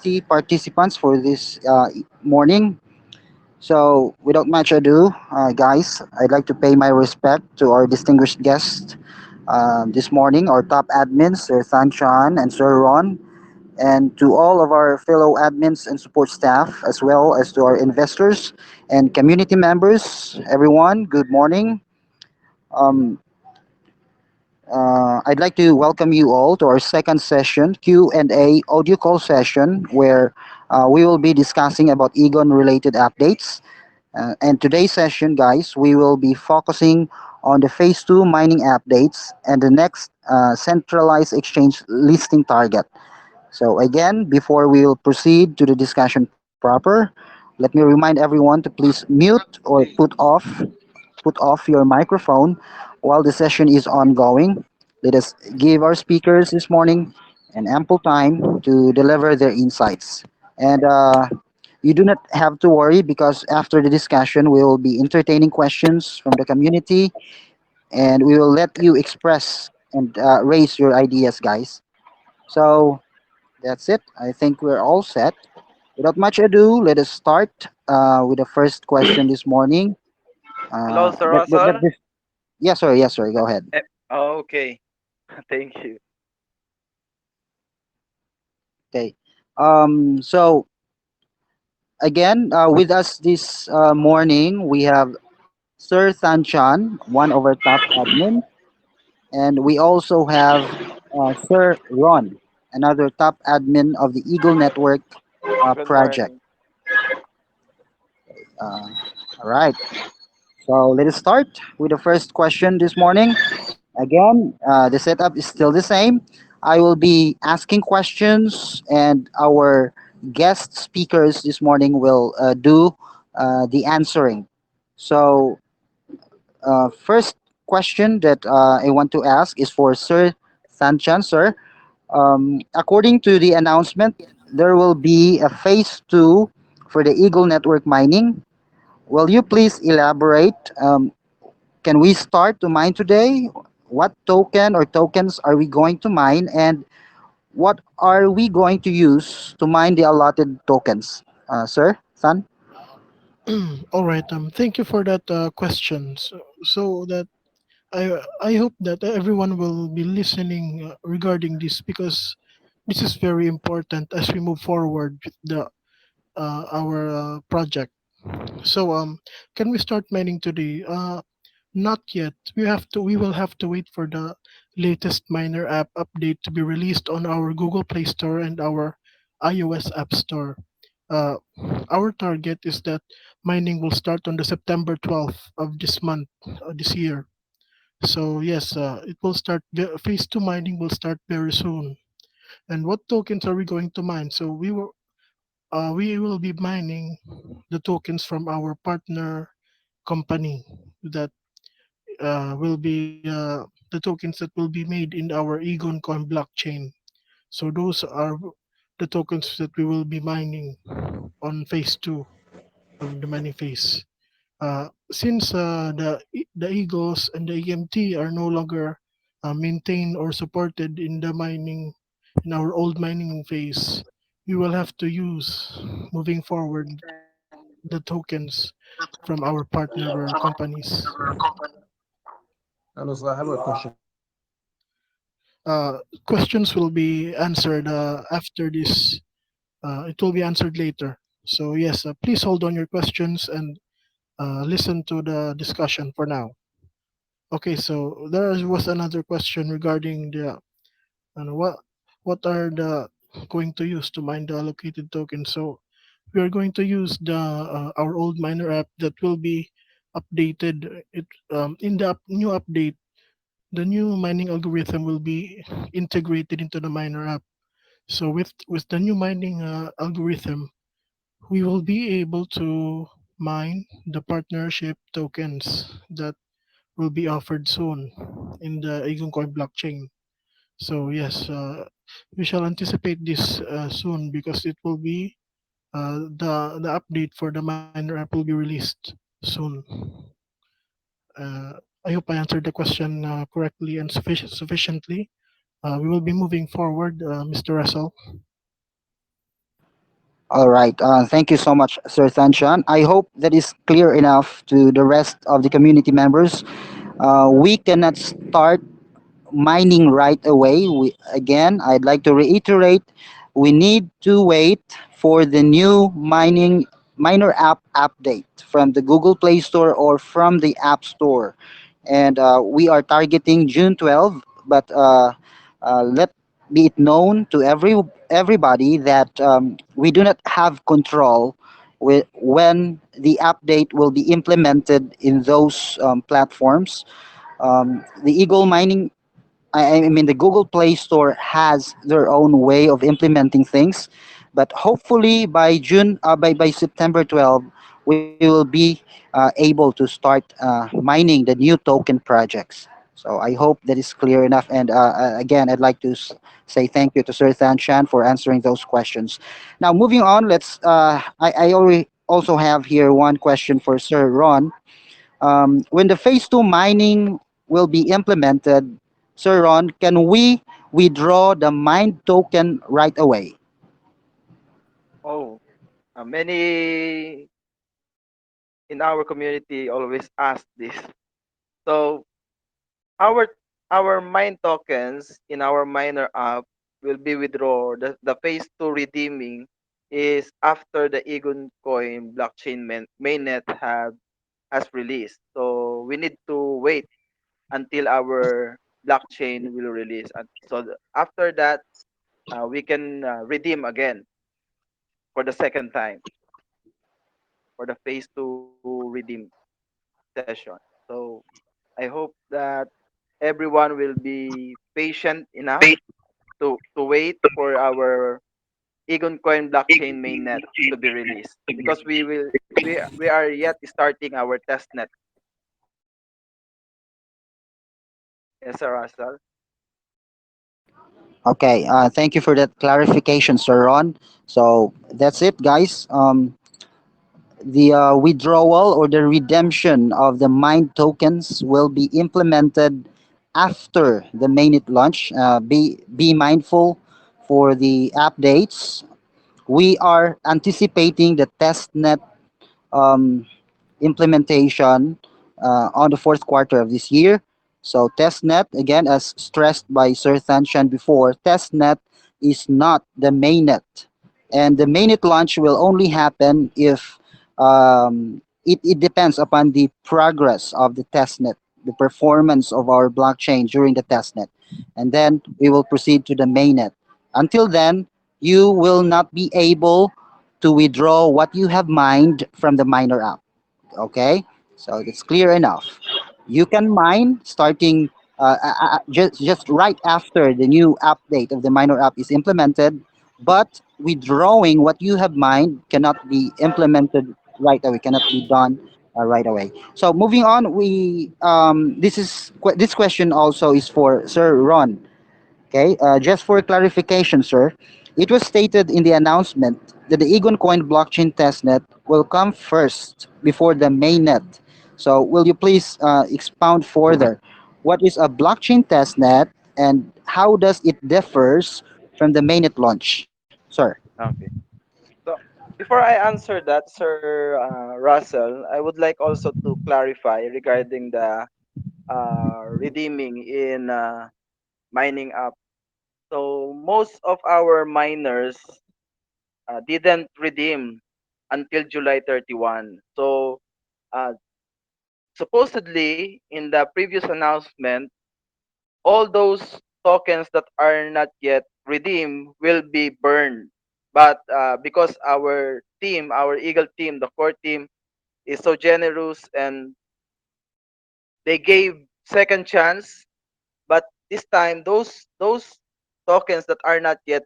30 participants for this morning. So, without much ado, guys, I'd like to pay my respect to our distinguished guest this morning, our top admins, Sir Sanchan and Sir Ron, and to all of our fellow admins and support staff, as well as to our investors and community members. Everyone, good morning. Um, I'd like to welcome you all to our second session, Q&A audio call session, where we will be discussing about Egon-related updates. And today's session, guys, we will be focusing on the Phase 2 mining updates and the next centralized exchange listing target. So again, before we will proceed to the discussion proper, let me remind everyone to please mute or put off your microphone while the session is ongoing. Let us give our speakers this morning an ample time to deliver their insights. And you do not have to worry because after the discussion, we will be entertaining questions from the community and we will let you express and raise your ideas, guys. So that's it. I think we're all set. Without much ado, let us start with the first question this morning. Hello, Sir But Russell. this, yes, sir. Go ahead. Okay, thank you. Okay. So again, with us this morning, we have Sir Sanchan, one of our top admin, and we also have Sir Ron, another top admin of the Eagle Network Good project. morning. Uh, all right. So let us start with the first question this morning. Again, the setup is still the same. I will be asking questions, and our guest speakers this morning will do the answering. So, first question that I want to ask is for Sir Sanchan, sir. According to the announcement, there will be a phase two for the Eagle Network mining. Will you please elaborate? Can we start to mine today? What token or tokens are we going to mine, and what are we going to use to mine the allotted tokens? Sir, San? All right. Thank you for that question. So that I hope that everyone will be listening regarding this because this is very important as we move forward with the our project. So can we start mining today? Not yet. We will have to wait for the latest miner app update to be released on our Google Play Store and our iOS App Store. Uh, our target is that mining will start on the September 12th of this month, this year. So yes, it will start. Phase two mining will start very soon. And what tokens are we going to mine? So we will be mining the tokens from our partner company that will be the tokens that will be made in our Egon Coin blockchain. So those are the tokens that we will be mining on phase two of the mining phase. Since the Egos and the EMT are no longer maintained or supported in the mining in our old mining phase, we will have to use moving forward the tokens from our partner companies. And also, I have a question. Questions will be answered after this. It will be answered later. So yes, please hold on your questions and listen to the discussion for now. Okay, so there was another question regarding the what are the going to use to mine the allocated token. So we are going to use the our old miner app that will be updated. It in the new update, the new mining algorithm will be integrated into the miner app. So with the new mining algorithm, we will be able to mine the partnership tokens that will be offered soon in the Egon Coin blockchain. So yes, we shall anticipate this soon because it will be the update for the miner app will be released soon. Uh, I hope I answered the question correctly and sufficiently. We will be moving forward, Mr. Russell. All right. Thank you so much, Sir Thanshan. I hope that is clear enough to the rest of the community members. We cannot start mining right away. Again, I'd like to reiterate, we need to wait for the new miner app update from the Google Play Store or from the App Store. And we are targeting June 12th, but let be it known to everybody that we do not have control with when the update will be implemented in those platforms. The Eagle Mining I mean, the Google Play Store has their own way of implementing things, but hopefully by by September 12, we will be able to start mining the new token projects. So I hope that is clear enough. And again, I'd like to say thank you to Sir Than Shan for answering those questions. Now, moving on, I already also have here one question for Sir Ron. When the phase two mining will be implemented, Sir Ron, can we withdraw the mine token right away? Oh, many in our community always ask this. So our our mine tokens in our miner app will be withdrawn. The phase two redeeming is after the Egon Coin blockchain mainnet has released. So we need to wait until our blockchain will release. And so after that, we can redeem again for the second time for the phase two redeem session. So I hope that everyone will be patient enough to wait for our Egon Coin blockchain mainnet to be released because we are yet starting our testnet. Yes, sir, Russell. Okay, thank you for that clarification, Sir Ron. So that's it, guys. The withdrawal or the redemption of the mine tokens will be implemented after the mainnet launch. Be mindful for the updates. We are anticipating the testnet um, implementation on the fourth quarter of this year. So testnet, again, as stressed by Sir Thanshan before, testnet is not the mainnet. And the mainnet launch will only happen if it depends upon the progress of the testnet, the performance of our blockchain during the testnet. And then we will proceed to the mainnet. Until then, you will not be able to withdraw what you have mined from the miner app. Okay, so it's clear enough. You can mine starting just right after the new update of the miner app is implemented, but withdrawing what you have mined cannot be implemented right away, cannot be done right away. So moving on, we this question also is for Sir Ron. Okay, just for clarification, sir, it was stated in the announcement that the Egon Coin blockchain testnet will come first before the mainnet. So, will you please expound further? What is a blockchain testnet and how does it differs from the mainnet launch, sir? Okay. So before I answer that, Sir Russell, I would like also to clarify regarding the redeeming in mining app. So most of our miners didn't redeem until July 31. So uh, supposedly in the previous announcement, all those tokens that are not yet redeemed will be burned. But because our team, our Eagle team, the core team, is so generous and they gave second chance, but this time those tokens that are not yet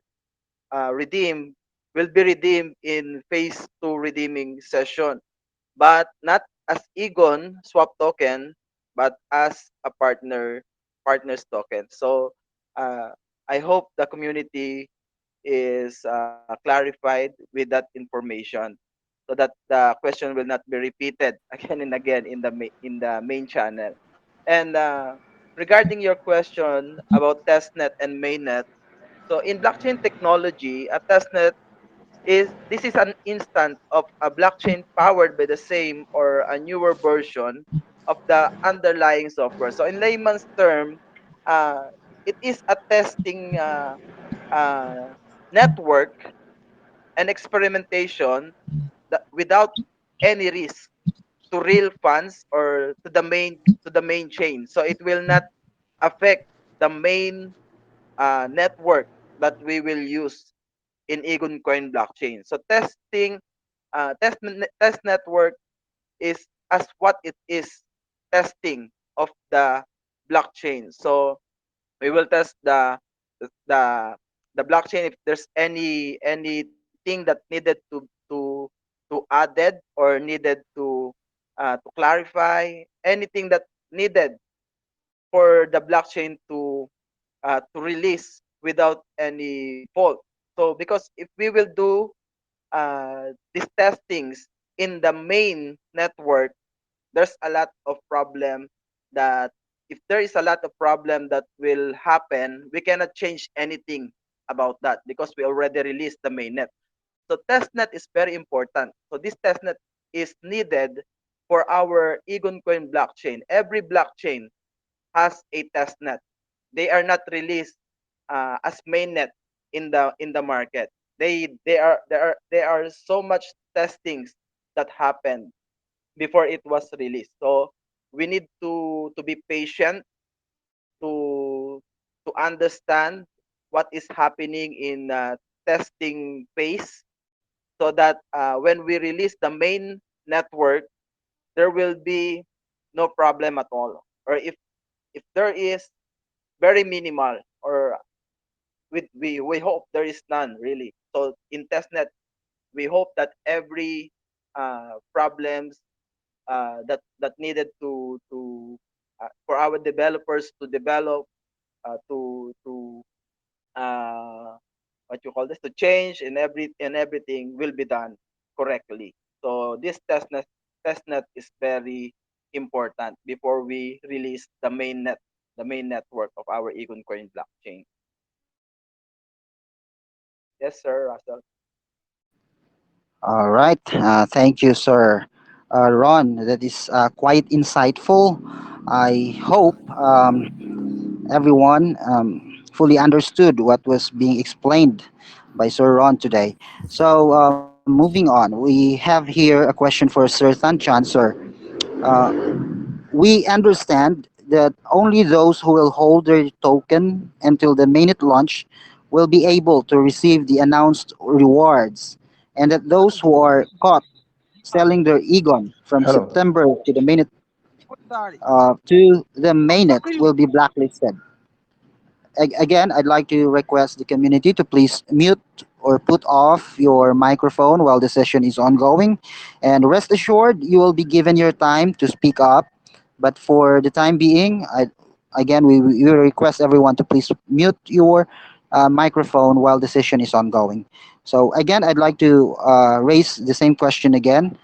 redeemed will be redeemed in phase two redeeming session, but not as Egon swap token, but as a partners token. So uh, I hope the community is clarified with that information so that the question will not be repeated again and again in in the main channel. And regarding your question about testnet and mainnet, so in blockchain technology, a testnet is this is an instant of a blockchain powered by the same or a newer version of the underlying software. So in layman's term, uh, it is a testing uh, network and experimentation that without any risk to real funds or to the main chain. So it will not affect the main network that we will use in Egon Coin blockchain. So test network is as what it is, testing of the blockchain. So we will test the the blockchain if there's anything that needed to added or needed to clarify anything that needed for the blockchain to release without any fault. So because if we will do these testings in the main network, there's a lot of problem that if there is a lot of problem that will happen, we cannot change anything about that because we already released the mainnet. So testnet is very important. So this testnet is needed for our Egon Coin blockchain. Every blockchain has a testnet. They are not released as mainnet in the market. There are so much testings that happened before it was released. So we need to be patient to to understand what is happening in testing phase so that when we release the main network, there will be no problem at all. Or if there is very minimal or we hope there is none really. So in testnet, we hope that every problems that needed to for our developers to develop to uh, what you call this to change and everything will be done correctly. So this testnet is very important before we release the main network of our Egon Coin blockchain. Yes, sir, Russell. All right. Thank you, sir. Ron, that is quite insightful. I hope everyone fully understood what was being explained by Sir Ron today. So, moving on, we have here a question for Sir Thanchan, sir. Uh, we understand that only those who will hold their token until the mainnet launch will be able to receive the announced rewards, and that those who are caught selling their Egon from Hello. September to the mainnet will be blacklisted. Again, I'd like to request the community to please mute or put off your microphone while the session is ongoing. And rest assured, you will be given your time to speak up. But for the time being, again, we request everyone to please mute your microphone while the session is ongoing. So, again, I'd like to raise the same question again.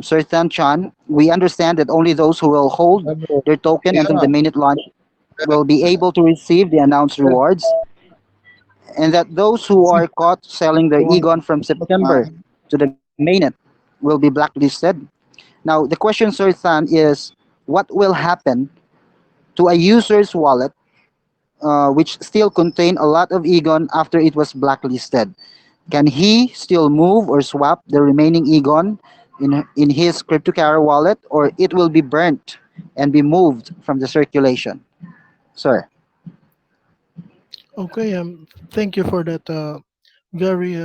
Sir Tan Chan, we understand that only those who will hold Hello. their token until the minute launch will be able to receive the announced rewards, and that those who are caught selling their Egon from September to the mainnet will be blacklisted. Now, the question, Sir Than, is what will happen to a user's wallet which still contain a lot of Egon after it was blacklisted? Can he still move or swap the remaining Egon in his cryptocurrency wallet, or it will be burnt and be moved from the circulation? Sir. Okay, thank you for that very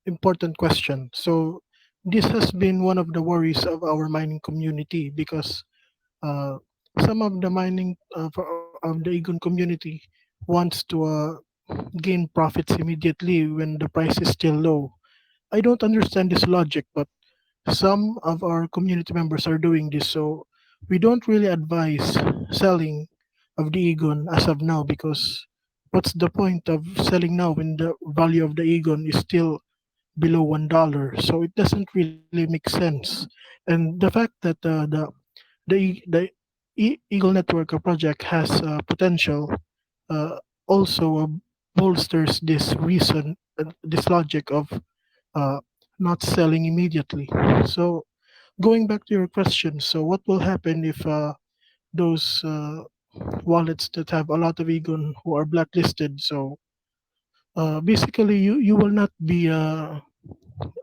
important question. So, this has been one of the worries of our mining community because uh, some of the of the Egon community wants to gain profits immediately when the price is still low. I don't understand this logic, but some of our community members are doing this. So we don't really advise selling of the Egon as of now because what's the point of selling now when the value of the Egon is still below $1? So it doesn't really make sense. And the fact that the Eagle Network project has potential also bolsters this reason, this logic of not selling immediately. So going back to your question, so what will happen if those wallets that have a lot of Egon who are blacklisted? So basically, you will not be a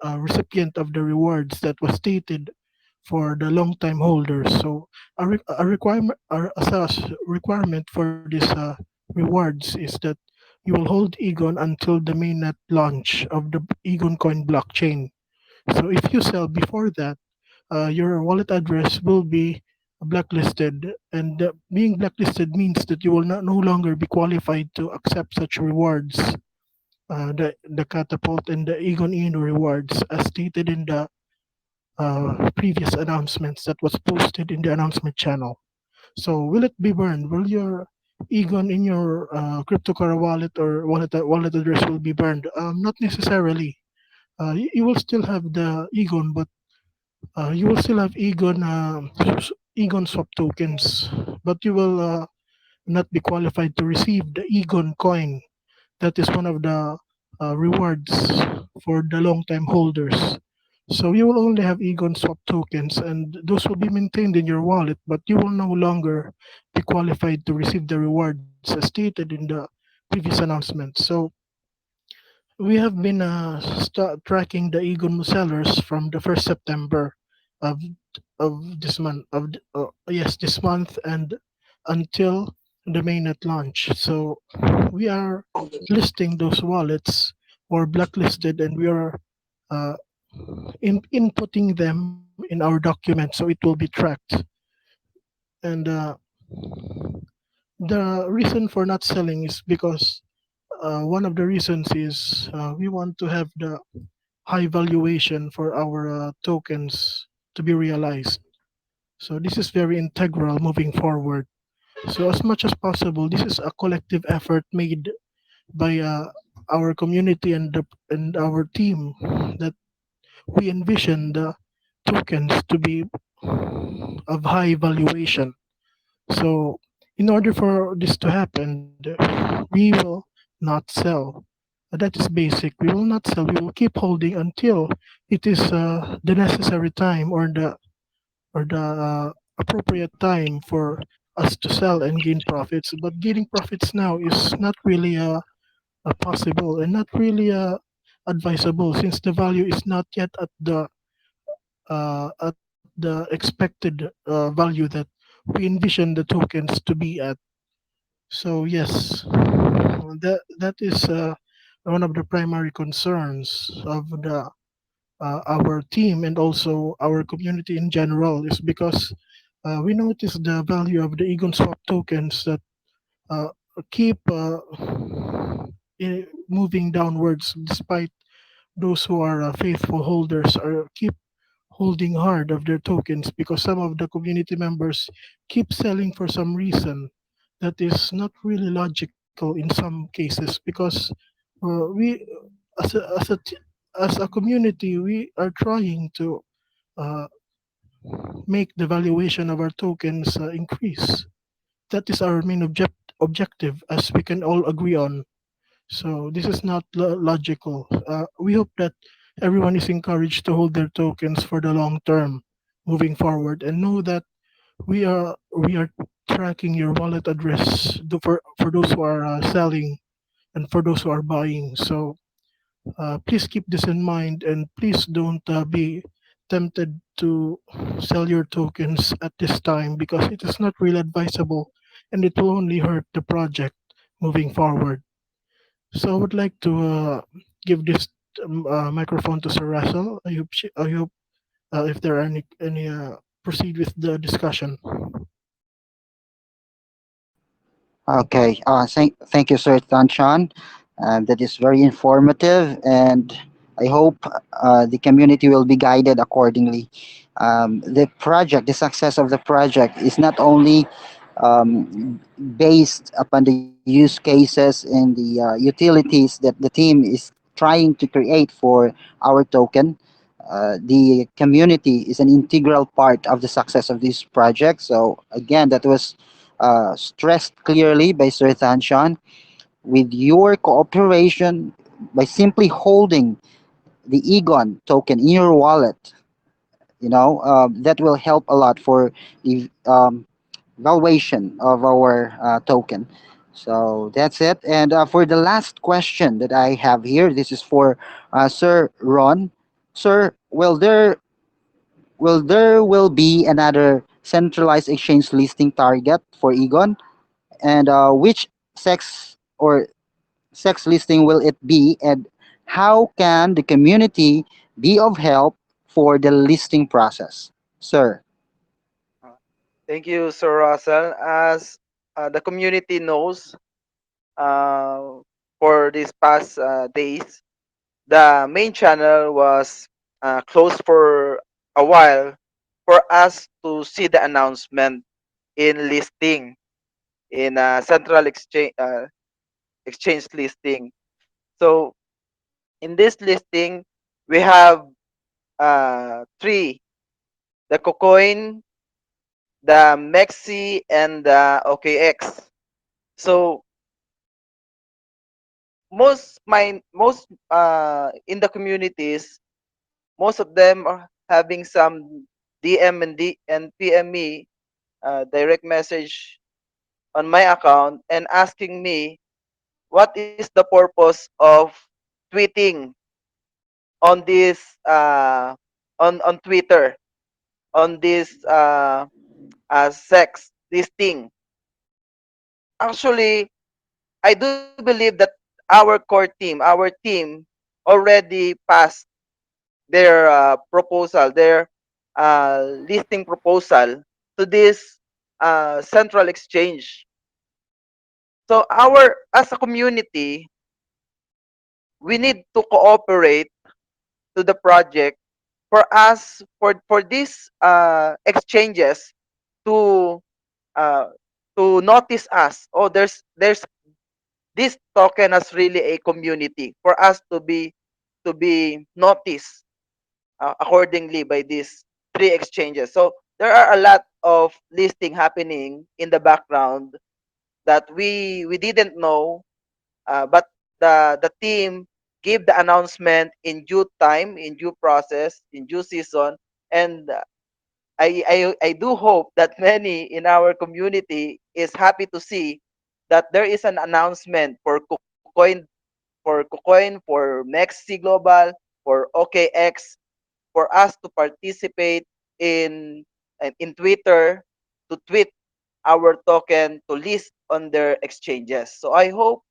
recipient of the rewards that was stated for the long time holders. So a requirement requirement for this rewards is that you will hold Egon until the mainnet launch of the Egon coin blockchain. So if you sell before that, your wallet address will be blacklisted, and being blacklisted means that you will not no longer be qualified to accept such rewards, the catapult and the Egon Ino rewards, as stated in the previous announcements that was posted in the announcement channel. So will it be burned? Will your Egon in your cryptocurrency wallet or wallet address will be burned? Not necessarily. You will still have the Egon, but you will still have Egon swap tokens, but you will not be qualified to receive the Egon coin. That is one of the rewards for the long time holders. So you will only have Egon swap tokens, and those will be maintained in your wallet, but you will no longer be qualified to receive the rewards as stated in the previous announcement. So we have been tracking the Egon sellers from the first September of this month yes, this month, and until the mainnet launch. So we are listing those wallets or blacklisted, and we are uh, inputting them in our document so it will be tracked. And the reason for not selling is because one of the reasons is we want to have the high valuation for our tokens to be realized. So this is very integral moving forward. So as much as possible, this is a collective effort made by our community and our team, that we envision the tokens to be of high valuation. So in order for this to happen, we will not sell. That is basic. We will not sell. We will keep holding until it is the necessary time, or the appropriate time for us to sell and gain profits. But gaining profits now is not really possible, and not really advisable, since the value is not yet at the expected value that we envision the tokens to be at. So yes, that is one of the primary concerns of the our team and also our community in general, is because we notice the value of the Egon Swap tokens that uh, keep moving downwards, despite those who are faithful holders are keep holding hard of their tokens, because some of the community members keep selling for some reason that is not really logical in some cases, because we as a community, we are trying to uh, make the valuation of our tokens increase. That is our main objective, as we can all agree on. So this is not logical. We hope that everyone is encouraged to hold their tokens for the long term moving forward, and know that we are tracking your wallet address for those who are selling and for those who are buying. So please keep this in mind, and please don't be tempted to sell your tokens at this time, because it is not really advisable, and it will only hurt the project moving forward. So I would like to give this microphone to Sir Russell. I hope if there are any proceed with the discussion. Okay. Thank you, Sir Tanchan. That is very informative, and I hope the community will be guided accordingly. The success of the project is not only based upon the use cases and the utilities that the team is trying to create for our token. The community is an integral part of the success of this project. So again, that was stressed clearly by Sir Thanshan. With your cooperation, by simply holding the Egon token in your wallet, that will help a lot for the valuation of our token. So that's it. And for the last question that I have here, this is for Sir Ron. Sir, will be another centralized exchange listing target for Egon, and which sex or sex listing will it be, and how can the community be of help for the listing process, sir? Uh, Thank you, Sir Russell. As the community knows, uh, for these past days, the main channel was closed for a while for us to see the announcement in listing in central exchange listing. So in this listing, we have three: the Cocoin, the Mexi, and the OKX. So most in the communities, most of them are having some DM and PM me direct message on my account and asking me what is the purpose of tweeting on this on Twitter on this sex this thing. Actually, I do believe that our team already passed their proposal, their listing proposal to this central exchange. So our as a community, we need to cooperate to the project for us for these exchanges to uh, to notice us. Oh, there's this token as really a community for us to be noticed accordingly by these three exchanges. So there are a lot of listing happening in the background that we didn't know, but the team gave the announcement in due time, in due process, in due season, and I do hope that many in our community is happy to see that there is an announcement for KuCoin, for Mexi Global, for OKX, for us to participate in in Twitter to tweet our token to list on their exchanges. So I hope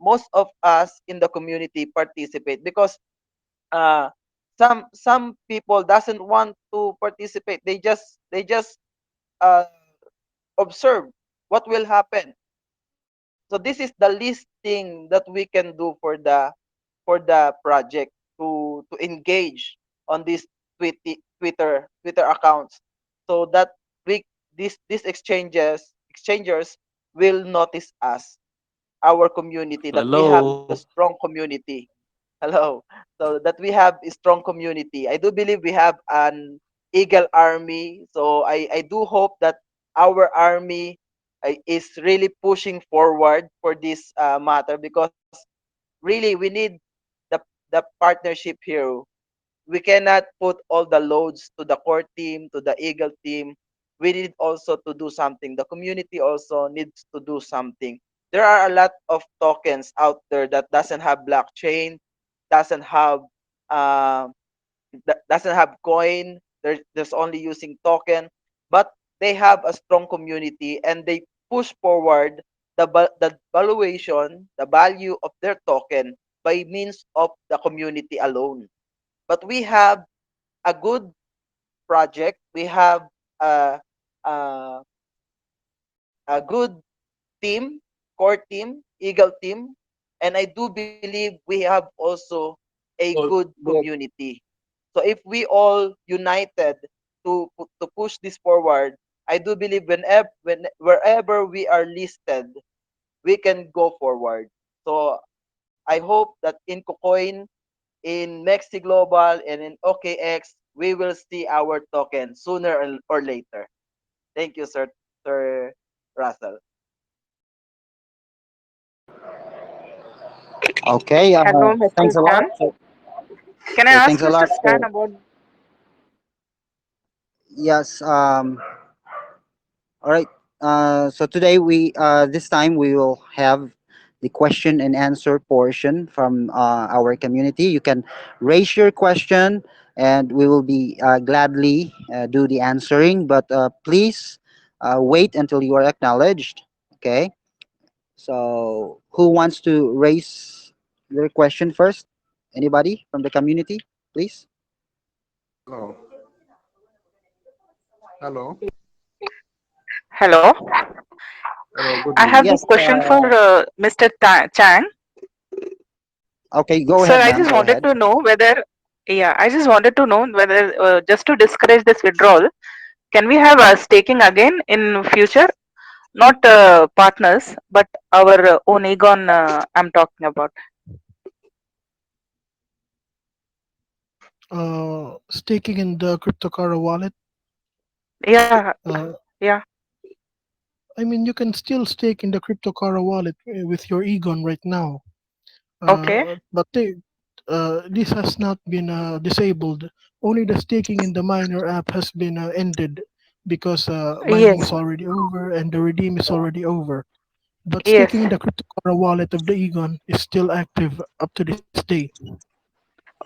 most of us in the community participate because uh, some people doesn't want to participate. They just uh, observe what will happen. So this is the least thing that we can do for the project to engage on these Twitter accounts so that we these exchangers will notice us, our community, that we have a Hello. strong community. Hello. So that we have a strong community. I do believe we have an Eagle Army. So I do hope that our army is really pushing forward for this matter because really we need the partnership here. We cannot put all the loads to the core team, to the Eagle team. We need also to do something. The community also needs to do something. There are a lot of tokens out there that doesn't have blockchain, doesn't have uh, doesn't have coin. There's only using token, but they have a strong community and they push forward the valuation, the value of their token by means of the community alone. But we have a good project. We have a, a, a good team, core team, Eagle team, and I do believe we have also a good community. So if we all united to push this forward, I do believe wherever we are listed, we can go forward. So I hope that in KuCoin, in Mexi Global, and in OKX, we will see our token sooner or later. Thank you, Sir Russell. Okay, Hello, Mr. thanks a lot. Chan. Can I Okay, ask thanks a Mr. lot. Stan about? Yes. All right. So today this time we will have the question and answer portion from our community. You can raise your question, and we will be gladly do the answering. But please wait until you are acknowledged. Okay. So who wants to raise their question first? Anybody from the community, please? Hello. Hello. Hello, Hello. Good I have morning. Yes. this question for Mr. Chang. Okay. Go Sir, ahead, I ma'am. just Go wanted ahead. to know whether, yeah, I just wanted to know whether just to discourage this withdrawal, can we have staking again in future? Not partners, but our own Egon. I'm talking about. Staking in the cryptocurrency wallet. Yeah, Uh, yeah. I mean, you can still stake in the cryptocurrency wallet with your Egon right now. Okay. But this has not been disabled. Only the staking in the miner app has been ended because mining is Yes. already over and the redeem is already over. But Yes. staking in the cryptocurrency wallet of the Egon is still active up to this day.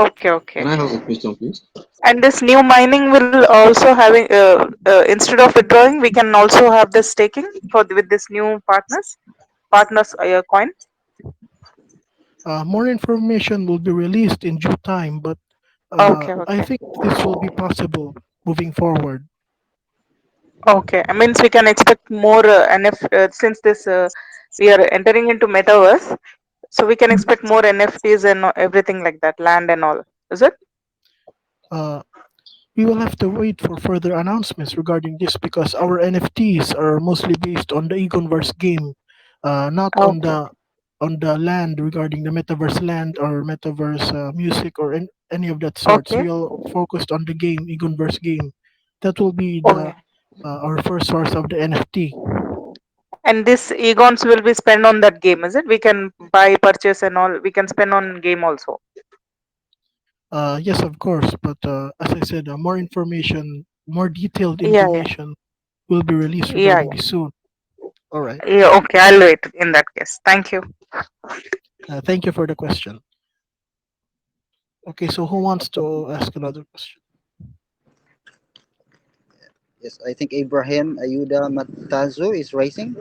Okay. Can Okay. I have a question, please? And this new mining will also having instead of withdrawing, we can also have the staking for with this new partners coin. More information will be released in due time, but Okay. I Okay. think this will be possible moving forward. Okay. I means we can expect more NF since this we are entering into metaverse, so we can expect more NFTs and everything like that, land and all. Is it? Uh, we will have to wait for further announcements regarding this because our NFTs are mostly based on the Egonverse game, not Okay. on the land regarding the metaverse land or metaverse music or any of that sorts. Okay. We are focused on the game, Egonverse game. That will be the Okay. our first source of the NFT. And this Egons will be spent on that game, is it? We can buy, purchase, and all. We can spend on game also. Yes, of course, but as I said, more information, more detailed Yeah. Yeah. information will be released Yeah. regarding this soon. All right. Yeah. Okay. I'll wait in that case. Thank you. Thank you for the question. Okay, so who wants to ask another question? Yes, I think Ibrahim Ayuda Matazo is raising.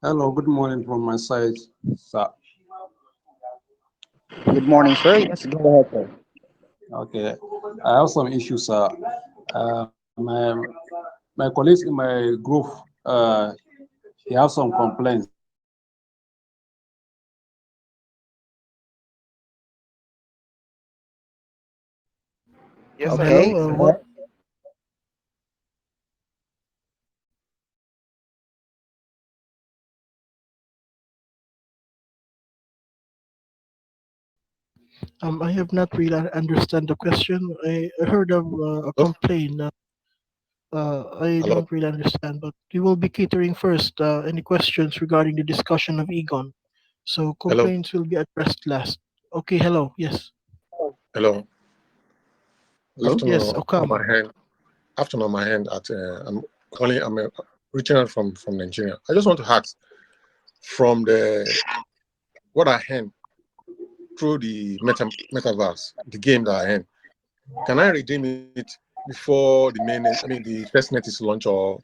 Hello. Good morning from my side, sir. Good morning, sir. Yes, go ahead, sir. Okay. I have some issues, sir. My colleagues in my group, uh, he have some complaints. Yes, sir. Okay. Hello. Go What? ahead. I have not really understand the question. I heard of a Hello? complaint. I Hello? don't really understand, but we will be catering first any questions regarding the discussion of Egon. So Hello? complaints will be addressed last. Okay. Hello. Yes. Hello? Hello? Yes. Afternoon on Okam. my hand. Afternoon on my hand. I'm calling. I'm reaching out from Nigeria. I just want to ask from the what I hand through the metaverse, the game that I hand. Can I redeem it before the main? I mean, the testnet is launched, or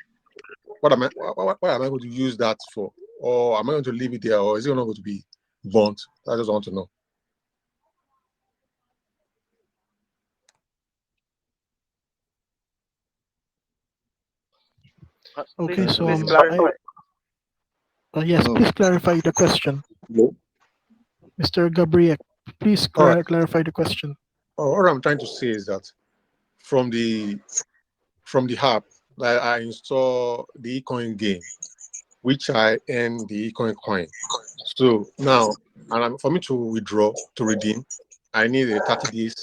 what am I going to use that for? Or am I going to leave it there, or is it not going to be burnt? I just want to know. Okay. Please, So please I clarify. yes. Mm. Please clarify the question, Hello? Mr. Gabriel. Please All right. clarify the question. All I'm trying to say is that from the from the app that I install the ecoin game, which I earn the ecoin coin. So now, for me to withdraw to redeem, I need a 30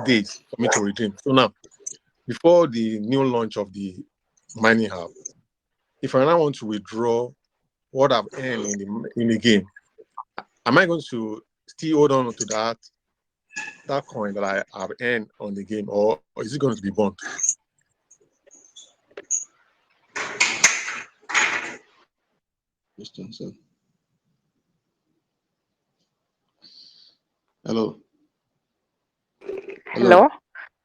days for me to redeem. So now, before the new launch of the mining app, if I now want to withdraw what I've earned in the game, am I going to still hold on to that coin that I have earned on the game, or is it going to be burnt? Question, sir. Hello. Hello, Hello.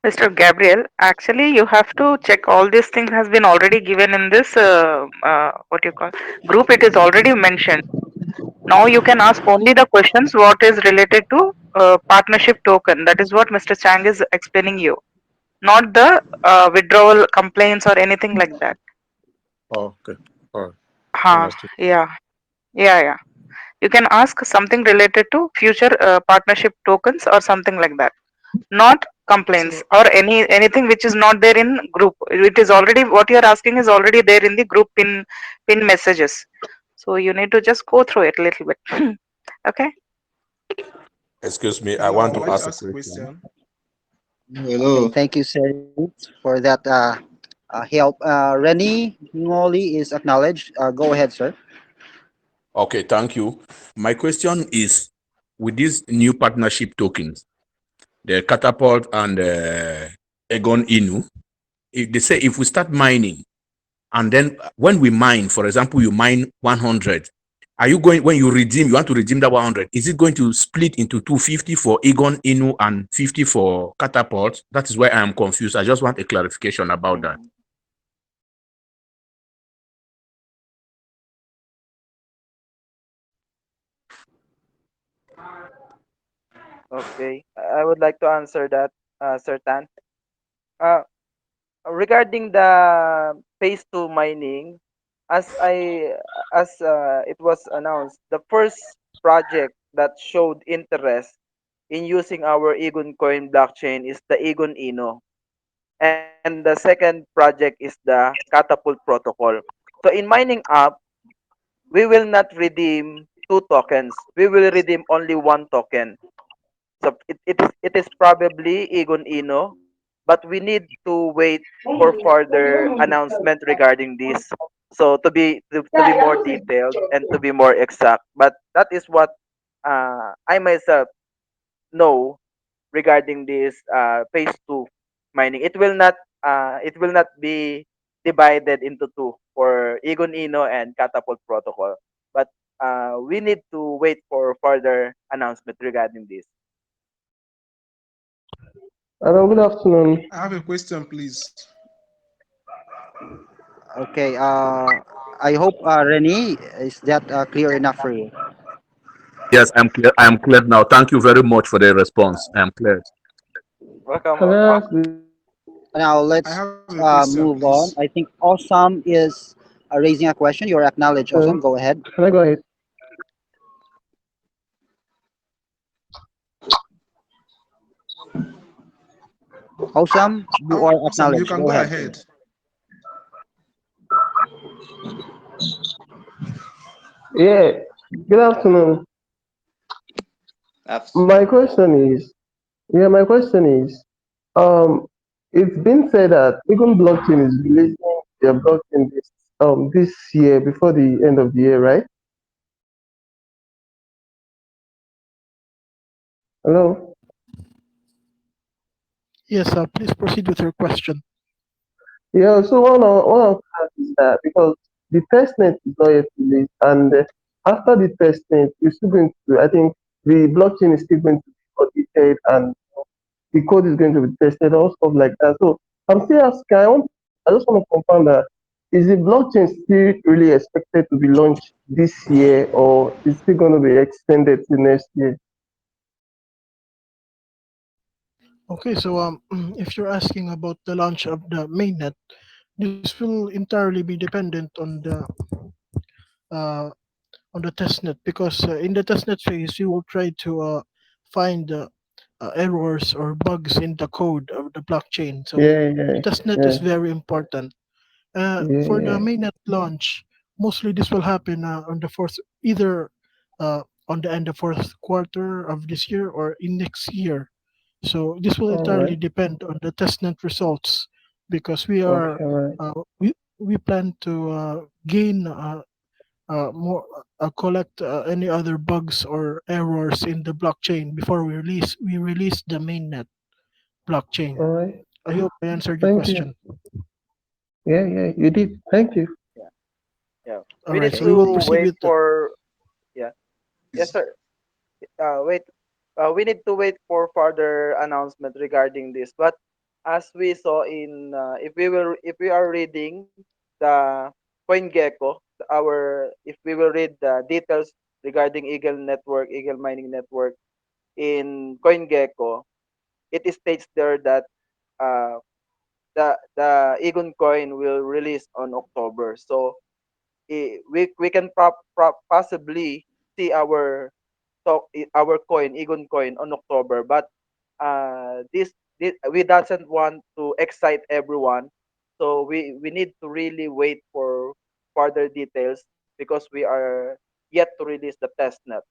Mr. Gabriel. Actually, you have to check all these things has been already given in this what you call group. It is already mentioned. Now you can ask only the questions what is related to partnership token. That is what Mr. Chang is explaining you, not the withdrawal complaints or anything like that. Oh, okay. All right. Understood. Yeah, yeah. You can ask something related to future partnership tokens or something like that. Not complaints So or anything which is not there in group. It is already what you are asking is already there in the group pin messages. So you need to just go through it a little bit. Okay. Excuse me, I Hello, I want would to like to ask a ask a question. question. Okay, Hello. thank you, Seri, for that help. Reni Ngoli is acknowledged. Go ahead, sir. Okay, thank you. My question is, with these new partnership tokens, the Catapult and Egon Inu, if they say if we start mining, and then when we mine, for example, you mine 100, are you going, when you redeem, you want to redeem that 100, is it going to split into 250 for Egon Inu and 50 for Catapult? That is why I am confused. I just want a clarification about that. Mhm. Okay, I would like to answer that, Sir Tan. Uh, Regarding the phase two mining, as I it was announced, the first project that showed interest in using our Egon Coin blockchain is the Egon Ino, and the second project is the Catapult protocol. So in mining app, we will not redeem two tokens. We will redeem only one token. So it is probably Egon Ino, but we need to wait for further announcement regarding this. So to be more detailed and to be more exact. But that is what I myself know regarding this phase two mining. It will not be divided into two for Egon Ino and Catapult protocol. But we need to wait for further announcement regarding this. Hello, good afternoon. I have a question, please. Okay. I hope Reni, is that clear enough for you? Yes, I'm clear. I am clear now. Thank you very much for the response. I am clear. Welcome, Can I welcome. ask the Now I let's have a question, move please. on. I think Osam is raising a question. You're acknowledged, question? Osam. Go ahead. Can I go ahead? Osam, you are Awesome, you acknowledged. can Go go ahead, sir. ahead. Yeah, good afternoon. Afternoon. My question is, um, it's been said that even blockchain is releasing their blockchain this year before the end of the year, right? Hello. yes, please proceed with your question. Yeah. So one of the is that because the testnet is not yet released, and after the testnet, you're still going to. I think the blockchain is still going to be audited and the code is going to be tested, all stuff like that. So I'm still asking, I just want to confirm that is the blockchain still really expected to be launched this year or is still going to be extended to next year? Okay, so if you're asking about the launch of the mainnet, this will entirely be dependent uh, on the testnet because in the testnet phase you will try to find errors or bugs in the code of the blockchain. So Yeah, yeah, testnet is yeah, very important. For the yeah. mainnet launch, mostly this will happen on the fourth, either on the end of fourth quarter of this year or in next year. So this will All right. entirely depend on the testnet results because we Okay, are all right. uh, we we plan to gain more collect any other bugs or errors in the blockchain before we release the mainnet blockchain. All right. I hope I answered your Thank you. question. Yeah, yeah, you did. Thank you. Yeah, yeah. All We right, need so Okay. we will to proceed wait with the. for, yeah. Yes, sir. Wait. We need to wait for further announcement regarding this. But as we saw in, if we are reading the CoinGecko, if we will read the details regarding Eagle Mining Network in CoinGecko, it states there that uh, the Egon coin will release on October. So we can possibly see our coin Egon coin on October, but this we doesn't want to excite everyone, so we need to really wait for further details because we are yet to release the test net,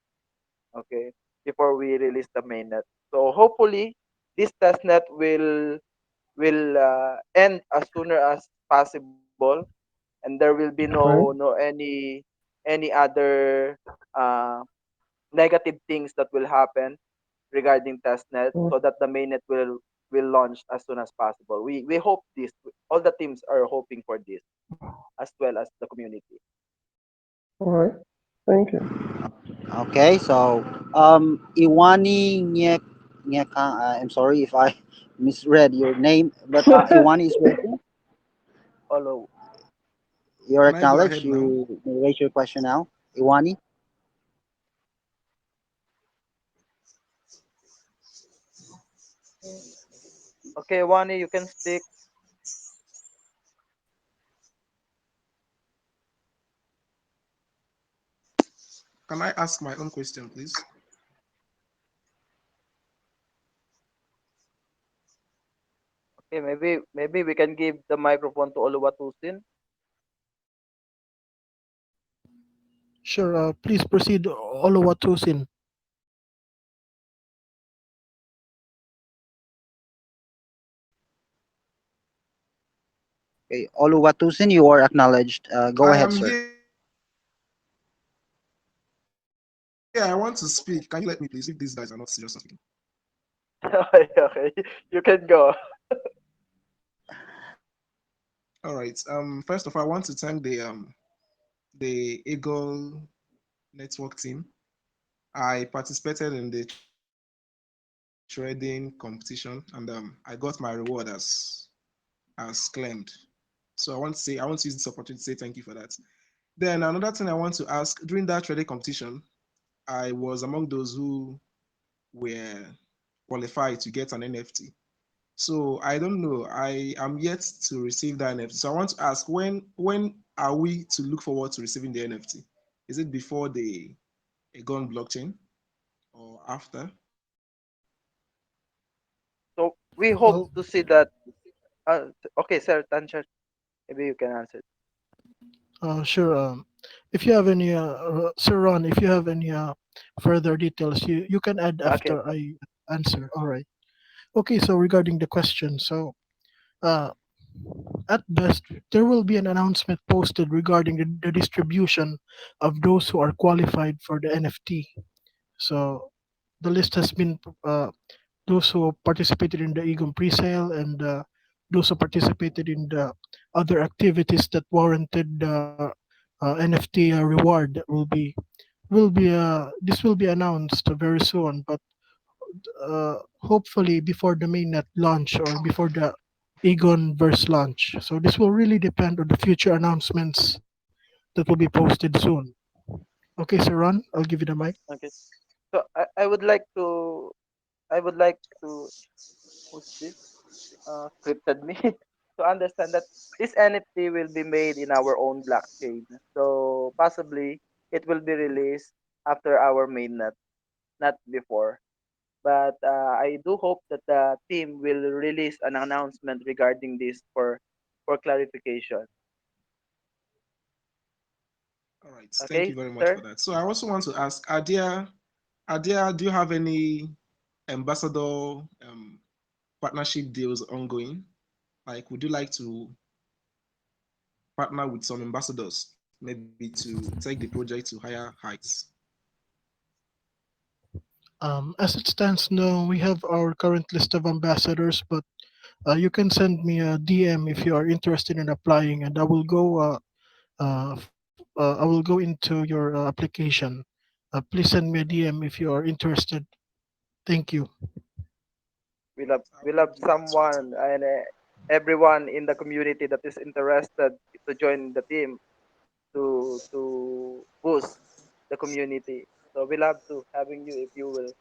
okay, before we release the mainnet. So hopefully this test net will end as sooner as possible, and there will be no Right. no any other uh, negative things that will happen regarding testnet, Mm, so that the mainnet will launch as soon as possible. We hope this. All the teams are hoping for this, as well as the community. all right. Thank you. Okay. So, Iwani Nyeka, I'm sorry if I misread your name, but Iwani is waiting. Although, You're Can I go acknowledged. ahead now? You may raise your question now. Iwani. okay, Wani, you can speak. Can I ask my own question, please? Okay, maybe we can give the microphone to Oluwatusin. Sure, please proceed, Oluwatosin. Okay. Oluwatusin, you are acknowledged. Go I ahead, am sir. here. I want to speak. Can you let me, please, if these guys are not serious on speaking? Okay, you can go. All right. First of all, I want to thank the Eagle Network team. I participated in the trading competition, and I got my reward as claimed. So I want to use this opportunity to say thank you for that. Then another thing I want to ask, during that trading competition, I was among those who were qualified to get an NFT. So I don't know. I am yet to receive that NFT. So I want to ask, when are we to look forward to receiving the NFT? Is it before the Egon blockchain or after? So we hope Oh, to see that. Okay, sir, Tancher, maybe you can answer. sure. If you have any, Sir Ron, if you have any further details, you can add Okay. after I answer. All right. Okay. So regarding the question, so uh, at best, there will be an announcement posted regarding the distribution of those who are qualified for the NFT. So the list has been those who participated in the Egon presale and those who participated in the other activities that warranted the NFT reward will be announced very soon, but hopefully before the mainnet launch or before the Egon verse launch. So this will really depend on the future announcements that will be posted soon. Okay, Sir Ron, I'll give you the mic. Okay. So I would like to who's this? Scripted me to understand that this NFT will be made in our own blockchain. So possibly it will be released after our mainnet, not before. But I do hope that the team will release an announcement regarding this for clarification. All right. Thank Okay, you very much for sir. that. So I also want to ask, Adia, do you have any ambassador partnership deals ongoing? Like, would you like to partner with some ambassadors, maybe to take the project to higher heights. As it stands now, we have our current list of ambassadors, but you can send me a DM if you are interested in applying, and I will go into your application. Please send me a DM if you are interested. Thank you. I We'll will have do that right someone away. and everyone in the community that is interested to join the team to boost the community. So we'll have to having you if you will.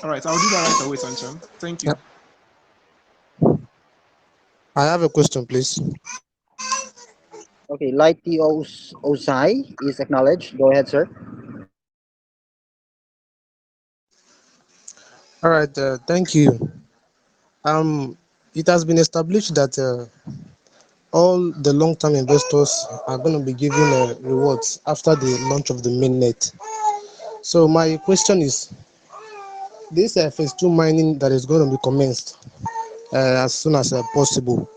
All right, I'll do that right away, Sanchan. Thank you. Yeah. I have a question, please. Okay, Light T Osai is acknowledged. Go ahead, sir. All right, thank you. It has been established that all the long-term investors are going to be given rewards after the launch of the mainnet. So my question is, this phase two mining that is going to be commenced as soon as possible,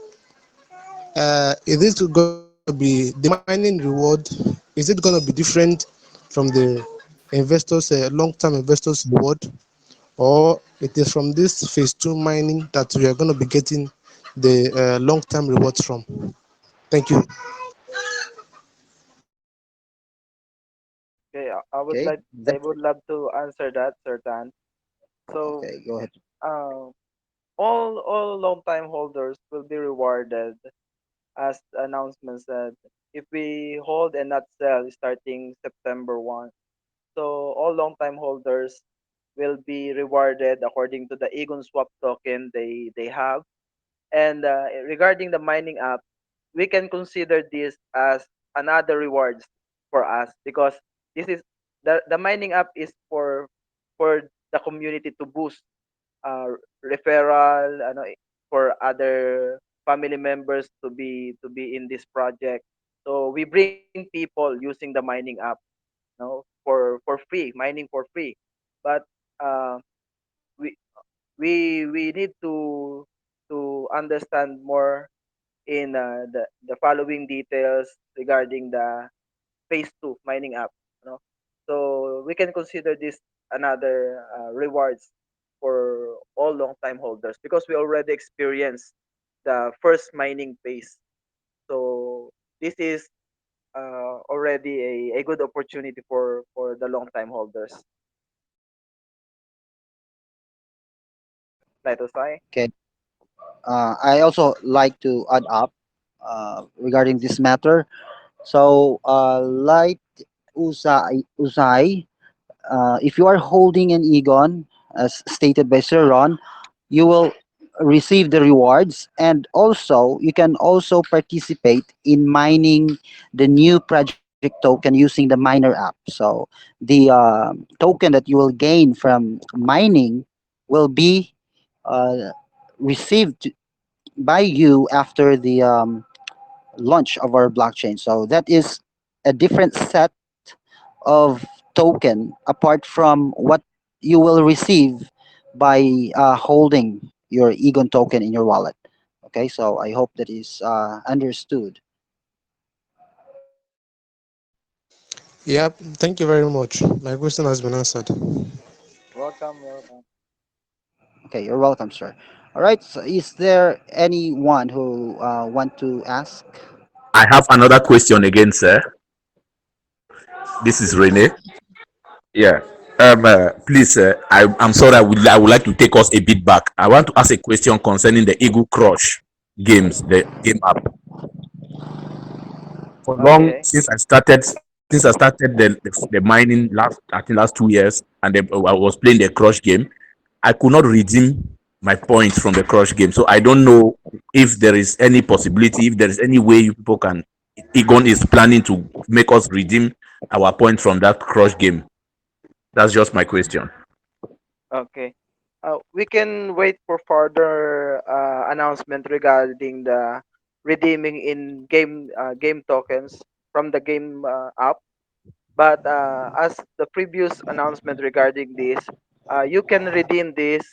is it going to be the mining reward? Is it going to be different from the investors, long-term investors reward, or it is from this phase two mining that we are going to be getting the long-term rewards from? Thank you. Okay, Okay, I that, would love to answer that, Sir Tan. So okay, go ahead. uh, all long time holders will be rewarded as the announcement said. If we hold and not sell starting September 1. So all long time holders will be rewarded according to the Egon Swap token they have. And regarding the mining app, we can consider this as another rewards for us because this is the mining app is for the community to boost uh, referral for other family members to be in this project. So we bring people using the mining app, for free, mining for free. But uh, we we need to understand more in the following details regarding the phase 2 mining app, so we can consider this another rewards for all long time holders because we already experienced the first mining phase. So this is already a good opportunity for the long time holders. Light. Okay. I also like to add up regarding this matter. So, Light Usai, if you are holding an Egon, as stated by Sir Ron, you will receive the rewards, and also you can also participate in mining the new project token using the miner app. So the token that you will gain from mining will be uh, received by you after the launch of our blockchain. So that is a different set of token apart from what you will receive by holding your Egon token in your wallet. Okay, so I hope that is understood. Yep, thank you very much. My question has been answered. Welcome. Okay, you're welcome, sir. All right, so is there anyone who want to ask? I have another question again, sir. This is Rene. Yeah. Please, I'm sorry. I would like to take us a bit back. I want to ask a question concerning the Eagle Crush games, the game app. For long Okay. since I started the mining last, I think last 2 years, and then I was playing the Crush game. I could not redeem my points from the Crush game, so I don't know if there is any possibility, if there is any way you people can. Egon is planning to make us redeem our points from that Crush game. That's just my question. Okay. We can wait for further announcement regarding the redeeming in game tokens from the game app. But as the previous announcement regarding this, you can redeem this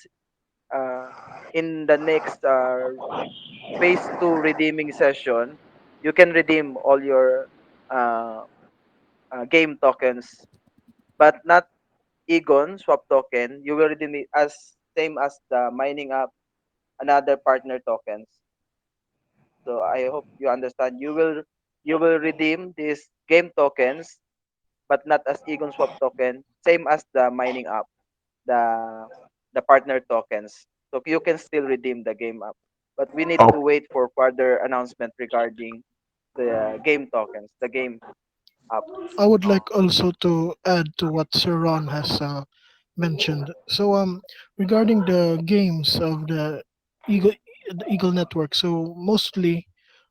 uh, in the next phase 2 redeeming session, you can redeem all your uh, game tokens, but not Egon swap token. You will redeem it as same as the mining app, another partner tokens. So I hope you understand. You will redeem these game tokens, but not as Egon swap token, same as the mining app, the the partner tokens. So you can still redeem the game app, but we need to Oh, wait for further announcement regarding the game tokens, the game app. I would like also to add to what Sir Ron has mentioned. So regarding the games of Eagle the Eagle Network, so mostly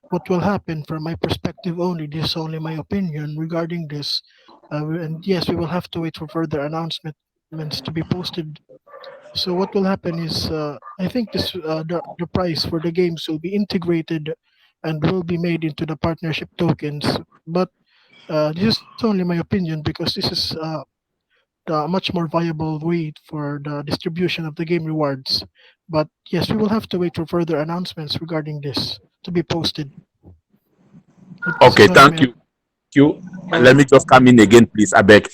what will happen from my perspective only, this is only my opinion regarding this. And yes, we will have to wait for further announcements to be posted. So what will happen is, I think the price for the games will be integrated and will be made into the partnership tokens. But this is only my opinion because this is the much more viable way for the distribution of the game rewards. But yes, we will have to wait for further announcements regarding this to be posted. But this okay, is only thank my you. You. Let uh, me just come in again, please. I beg,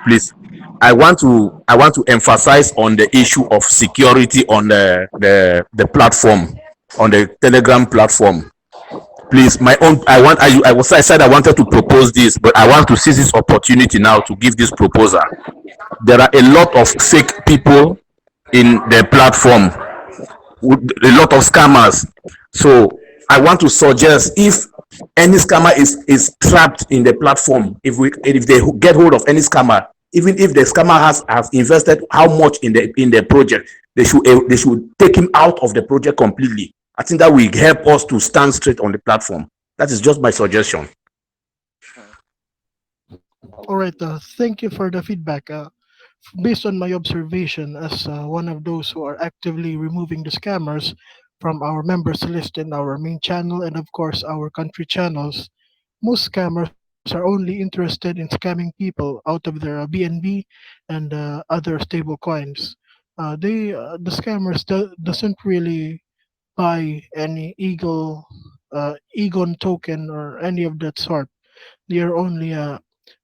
please. I want to emphasize on the issue of security on the platform, on the Telegram platform. Please, my own. I said I wanted to propose this, but I want to seize this opportunity now to give this proposal. There are a lot of fake people in the platform, a lot of scammers. So I want to suggest, if any scammer is trapped in the platform, if they get hold of any scammer, even if the scammer has invested how much in the project, they should take him out of the project completely. I think that will help us to stand straight on the platform. That is just my suggestion. Mm. all right. Thank you for the feedback. Based on my observation as one of those who are actively removing the scammers from our members list in our main channel and of course our country channels, most scammers are only interested in scamming people out of their BNB and other stable coins. The scammers doesn't really buy any Egon token or any of that sort. They are only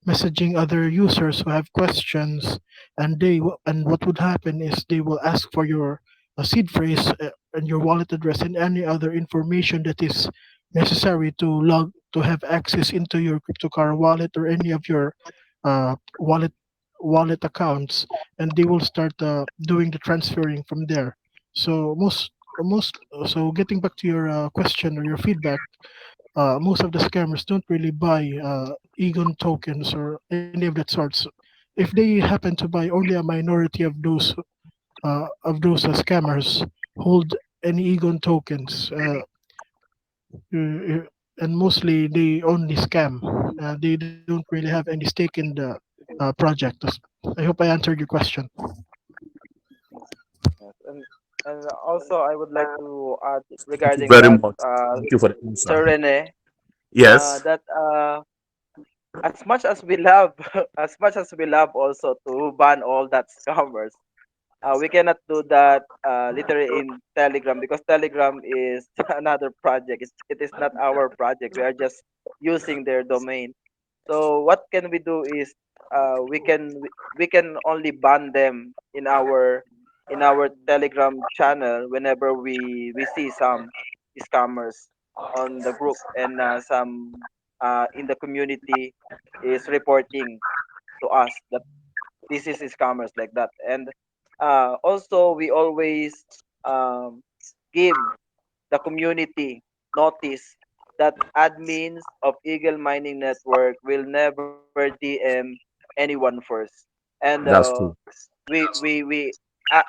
messaging other users who have questions, and and what would happen is they will ask for your seed phrase and your wallet address and any other information that is necessary to have access into your cryptocurrency wallet or any of your uh, wallet wallet accounts, and they will start doing the transferring from there. So so getting back to your question or your feedback, most of the scammers don't really buy Egon tokens or any of that sorts. If they happen to buy, only a minority of those scammers hold any Egon tokens, and mostly they only scam. They don't really have any stake in the project. I hope I answered your question. Yes. And also I would like to add Thank you regarding very that, much. Thank you for the answer. Sir Rene, Yes. that as much as we love, as much as we love also to ban all that scammers, we cannot do that literally in Telegram, because Telegram is another project. It is not our project. We are just using their domain. So what can we do is, we can only ban them in our Telegram channel whenever we see some scammers on the group, and some in the community is reporting to us that this is scammers like that. And also we always um, give the community notice that admins of Eagle Mining Network will never DM anyone first. And That's true.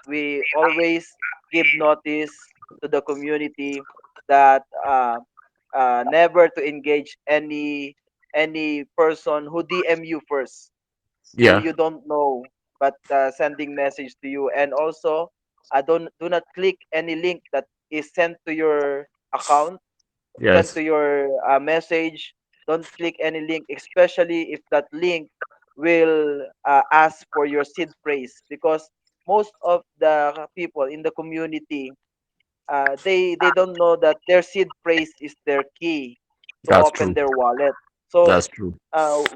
we always give notice to the community that never to engage any person who DM you first, and Yeah. you don't know, but sending message to you. And also, don't do not click any link that is sent to your account, sent Yes. to your message. Don't click any link, especially if that link will ask for your seed phrase, because most of the people in the community, they don't know that their seed phrase is their key to That's open true. their wallet. So That's true.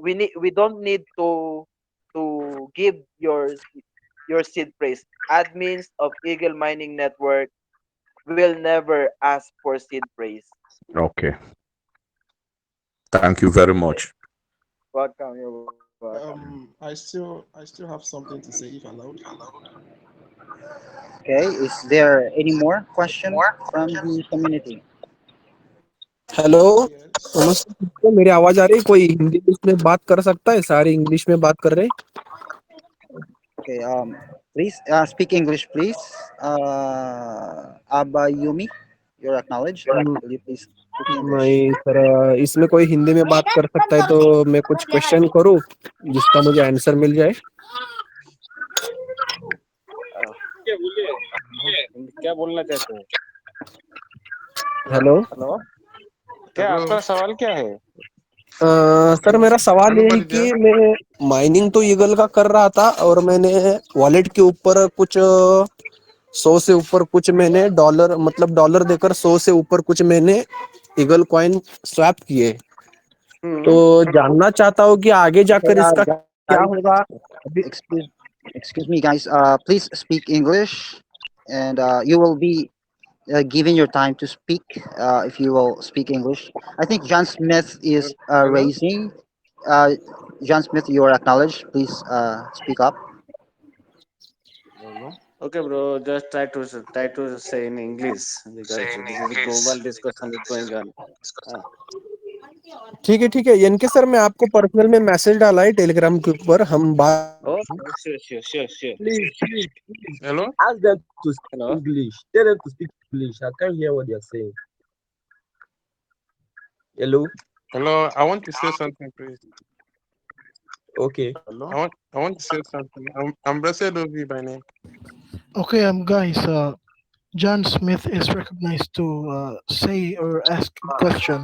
we don't need to give your seed phrase. Admins of Eagle Mining Network will never ask for seed phrase. Okay. Thank you very Okay. much. Welcome. You're welcome. I still have something to say if allowed. Okay, is there any more question from the community? Hello. Yes. नमस्ते, मेरी आवाज आ रही है? कोई हिंदी में इसमें बात कर सकता है? सारे इंग्लिश में बात कर रहे हैं। Okay, please speak English, please. Abayumi, you're acknowledged. Will you please speak English? नहीं सर, इसमें कोई हिंदी में बात कर सकता है तो मैं कुछ क्वेश्चन करूं जिसका मुझे आंसर मिल जाए। Uh, क्या बोलिए? क्या बोलना चाहते हैं? हेलो। हेलो, क्या Hello. आपका सवाल क्या है? सर मेरा सवाल ये है Anybody कि there? मैं माइनिंग तो ईगल का कर रहा था और मैंने वॉलेट के ऊपर कुछ 100 से ऊपर कुछ मैंने डॉलर मतलब डॉलर देकर 100 से ऊपर कुछ मैंने ईगल कॉइन स्वैप किए। तो जानना चाहता हूँ कि आगे Okay, जाकर इसका क्या guys, होगा अभी। excuse excuse me, guys. Please speak English, and you will be given your time to speak. If you will speak English, I think John Smith is hello, raising. Uh, John Smith, you are acknowledged. Please speak up. Hello. Okay, bro. Just try to say in English because this is a global discussion is going on. Ah, ठीक है इनके sir मैं आपको personal में message डाला है Telegram के ऊपर हम बात। oh, sure. Please, hello. Ask them to speak Hello. English. Tell them to speak English. I can't hear what they're saying. Hello. Hello, I want to say something, please. Okay. Hello. I want to say something. I'm Blessed Ovi by name. Okay, guys. John Smith is recognized to say or ask a question.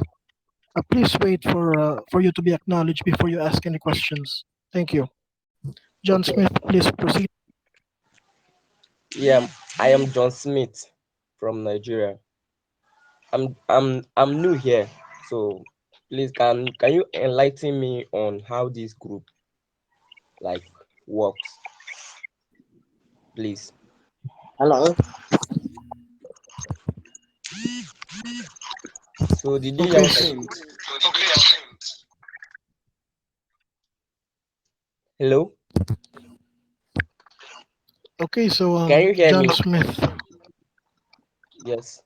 Please wait for you to be acknowledged before you ask any questions. Thank you. John Okay. Smith, please proceed. Yeah, I am John Smith from Nigeria. I'm new here, so please can you enlighten me on how this group like works, please? Hello. So did you hear Okay, what I said? Hello? okay. So Can you hear John me? Smith. Yes.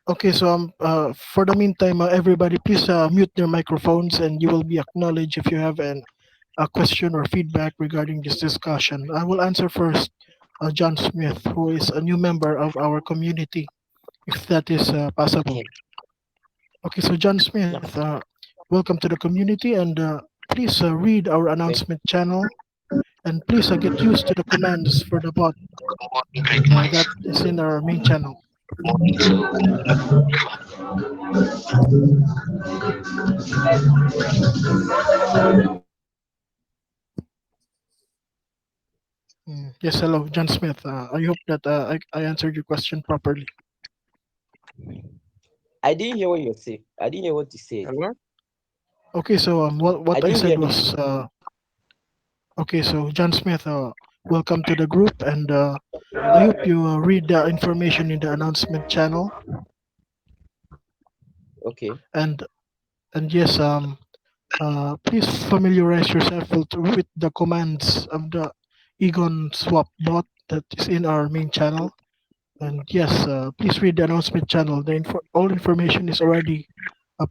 Okay, so for the meantime, everybody, please mute their microphones, and you will be acknowledged if you have a question or feedback regarding this discussion. I will answer first, John Smith, who is a new member of our community, if that is possible. Okay. Okay, so John Yeah. Smith, welcome to the community, and please read our Thank announcement channel, and please get used to the commands for the bot that is in our main channel. Yes, hello, John Smith. I hope that I answered your question properly. I didn't hear what you said. I didn't hear what you said. Hello. Okay, so I what I didn't hear said him. was okay. So John Smith, welcome to the group, and I hope you read the information in the announcement channel, Okay. and yes, please familiarize yourself with the commands of the Egon Swap bot that is in our main channel. And yes, please read the announcement channel. All information is already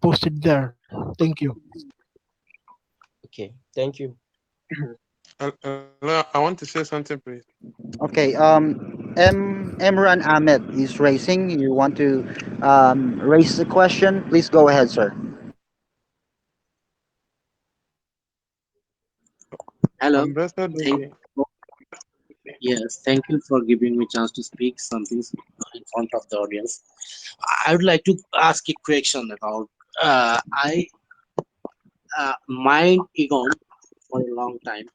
posted there. Thank you. Okay. Thank you. Hello, I want to say something, please. Okay. Emran Ahmed is raising. You want to raise the question? Please go ahead, sir. Hello. I'm Blessed Thank Ovi. yes, thank you for giving me chance to speak something in front of the audience. I would like to ask a question about I mined Egon for a long time.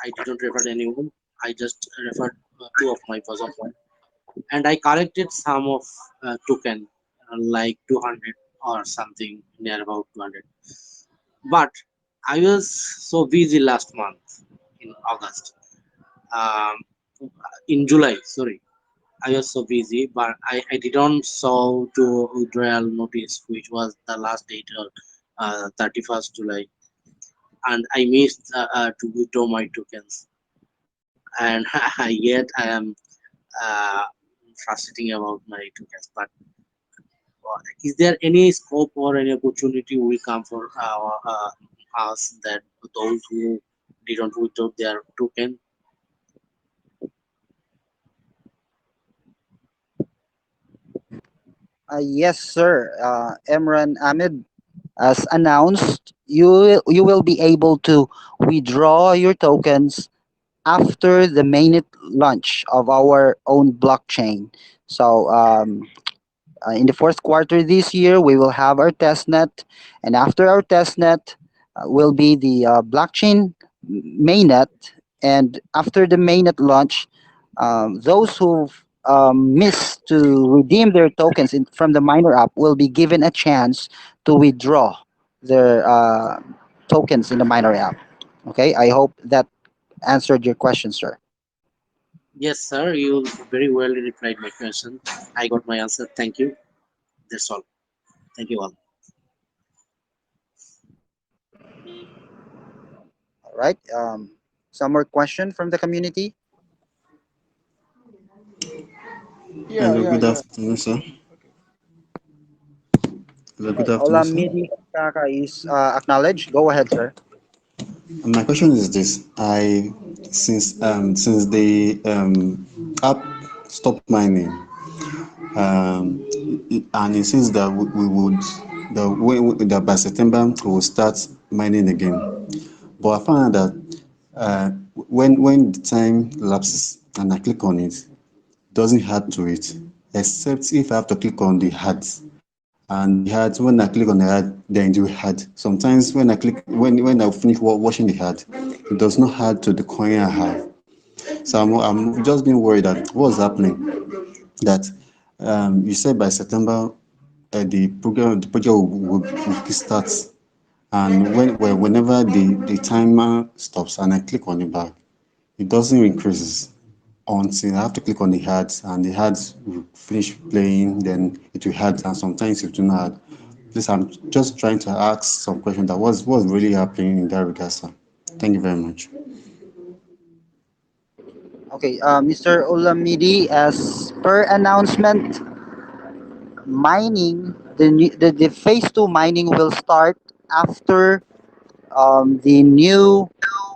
I didn't refer anyone. I just referred two of my Vodafone, and I collected some of token like 200 or something near about 200. But I was so busy last month in August. Um, in July, sorry, I was so busy, but I didn't saw to withdrawal notice, which was the last date of 31st July, and I missed to withdraw my tokens, and yet I am uh, frustrating about my tokens. But is there any scope or any opportunity will come for us that those who didn't withdraw their token? Yes, sir. Emran Ahmed, as announced, you will be able to withdraw your tokens after the mainnet launch of our own blockchain. So in the fourth quarter this year, we will have our testnet, and after our testnet will be the blockchain mainnet. And after the mainnet launch, those who missed to redeem their tokens from the miner app will be given a chance to withdraw their tokens in the miner app. Okay, I hope that answered your question, sir. Yes, sir. You very well replied my question. I got my answer. Thank you. That's all. Thank you all. All right. Some more question from the community. Yeah, Hello, yeah, good yeah. afternoon, sir. Okay. Hello, Right. good afternoon, sir. Olamidi Kaka is acknowledged. Go ahead, sir. My question is this: I since the app stopped mining, and it seems that we would that by September we will start mining again. But I found out that when the time lapses and I click on it, doesn't add to it, except if I have to click on the ads. And the ads, when I click on the ad, then it will add. Sometimes when I finish watching the ad, it does not add to the coin I have. So I'm just being worried that what's happening. That you said by September the project will start, and whenever the timer stops and I click on it back, it doesn't increase until I have to click on the ads and the ads will finish playing, then it will add, and sometimes it will not add. Please, I'm just trying to ask some questions that what's really happening in that regard, sir. Thank you very much. Okay, Mr. Olamidi, as per announcement, mining the phase two mining will start after the new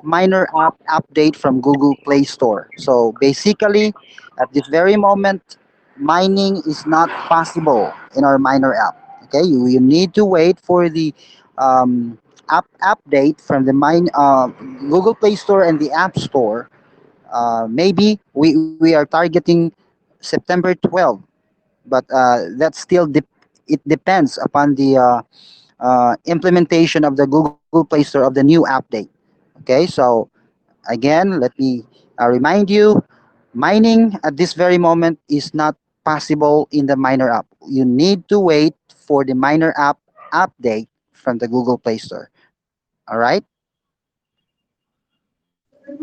miner app update from Google Play Store. So basically, at this very moment, mining is not possible in our miner app. Okay, you need to wait for the app update from the Google Play Store and the App Store. Maybe we are targeting September 12th, but that still it depends upon the implementation of the Google Play Store of the new update. Okay, so again, let me remind you, mining at this very moment is not possible in the miner app. You need to wait for the miner app update from the Google Play Store. All right.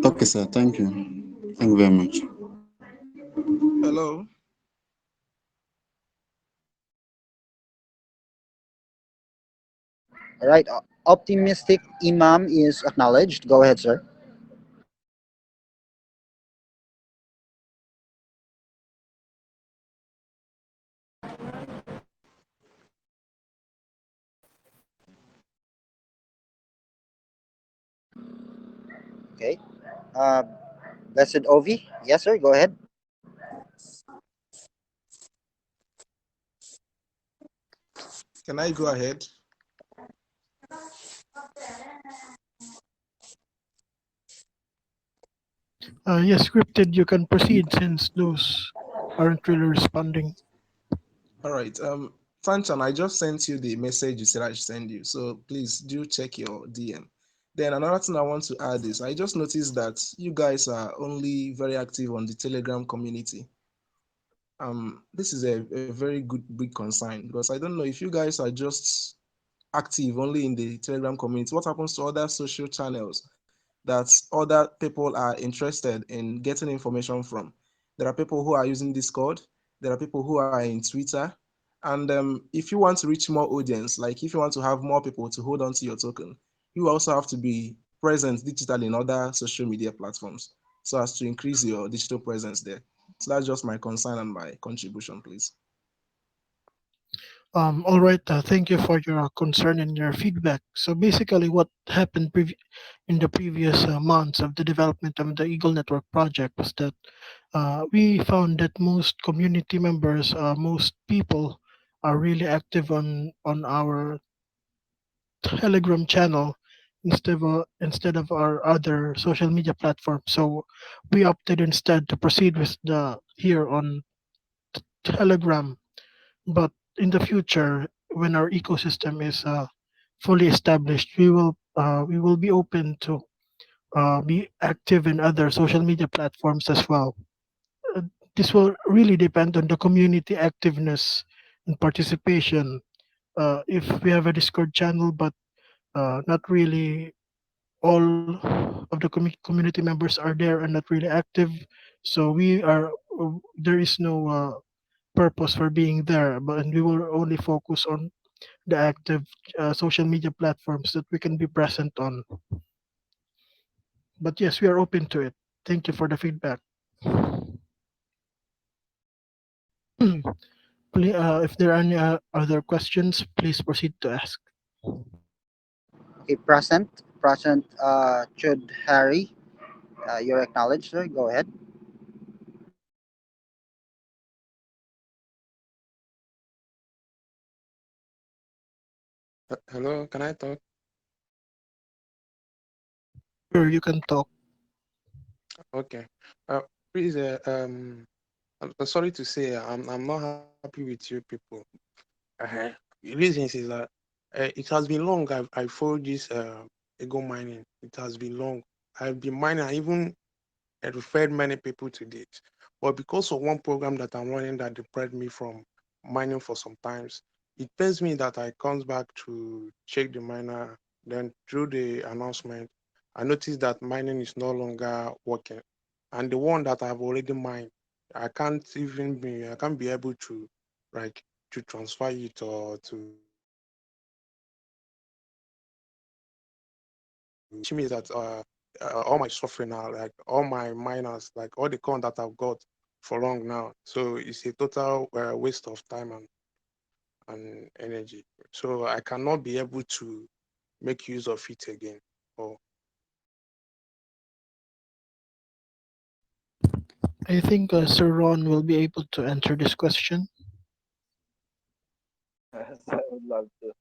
Okay, sir. Thank you. Thank you very much. Hello. All right. Optimistic Imam is acknowledged. Go ahead, sir. Okay. Uh, Blessed Ovi. Yes, sir. Go ahead. Can I go ahead? Yes, scripted, you can proceed since those aren't really responding. All right. Fanchan, I just sent you the message you said I should send you. So please do check your DM. Then another thing I want to add is I just noticed that you guys are only very active on the Telegram community. This is a very good big concern because I don't know if you guys are just active only in the Telegram community. What happens to other social channels that other people are interested in getting information from? There are people who are using Discord. There are people who are in Twitter. And if you want to reach more audience, like if you want to have more people to hold on to your token, you also have to be present digitally in other social media platforms so as to increase your digital presence there. So that's just my concern and my contribution, please. All right. Thank you for your concern and your feedback. So basically, what happened in the previous months of the development of the Eagle Network project was that we found that most community members, most people, are really active on our Telegram channel instead of our other social media platforms. So we opted instead to proceed with the here on Telegram. But in the future, when our ecosystem is fully established, we will be open to be active in other social media platforms as well. Uh, this will really depend on the community activeness and participation. If we have a Discord channel, but not really all of the community members are there and not really active, so there is no purpose for being there. But and we will only focus on the active social media platforms that we can be present on. But yes, we are open to it. Thank you for the feedback. If there are any other questions, please proceed to ask. Okay, present, Chud Harry, you're acknowledged, sir. Go ahead. Hello, can I talk? Sure, you can talk. Okay. Uh, Please, I'm sorry to say, I'm not happy with you people. Uh-huh. The reasons is that it has been long. I followed this ego mining. It has been long. I've been mining. I even referred many people to this, but because of one program that I'm running that deprived me from mining for some times, it pains me that I comes back to check the miner. Then through the announcement, I noticed that mining is no longer working, and the one that I've already mined, I can't be able to like to transfer it or to which means that all my suffering now, like all my miners, like all the con that I've got for long now. So it's a total waste of time and energy. So I cannot be able to make use of it again. Or I think Sir Ron will be able to answer this question. Yes, I would love to.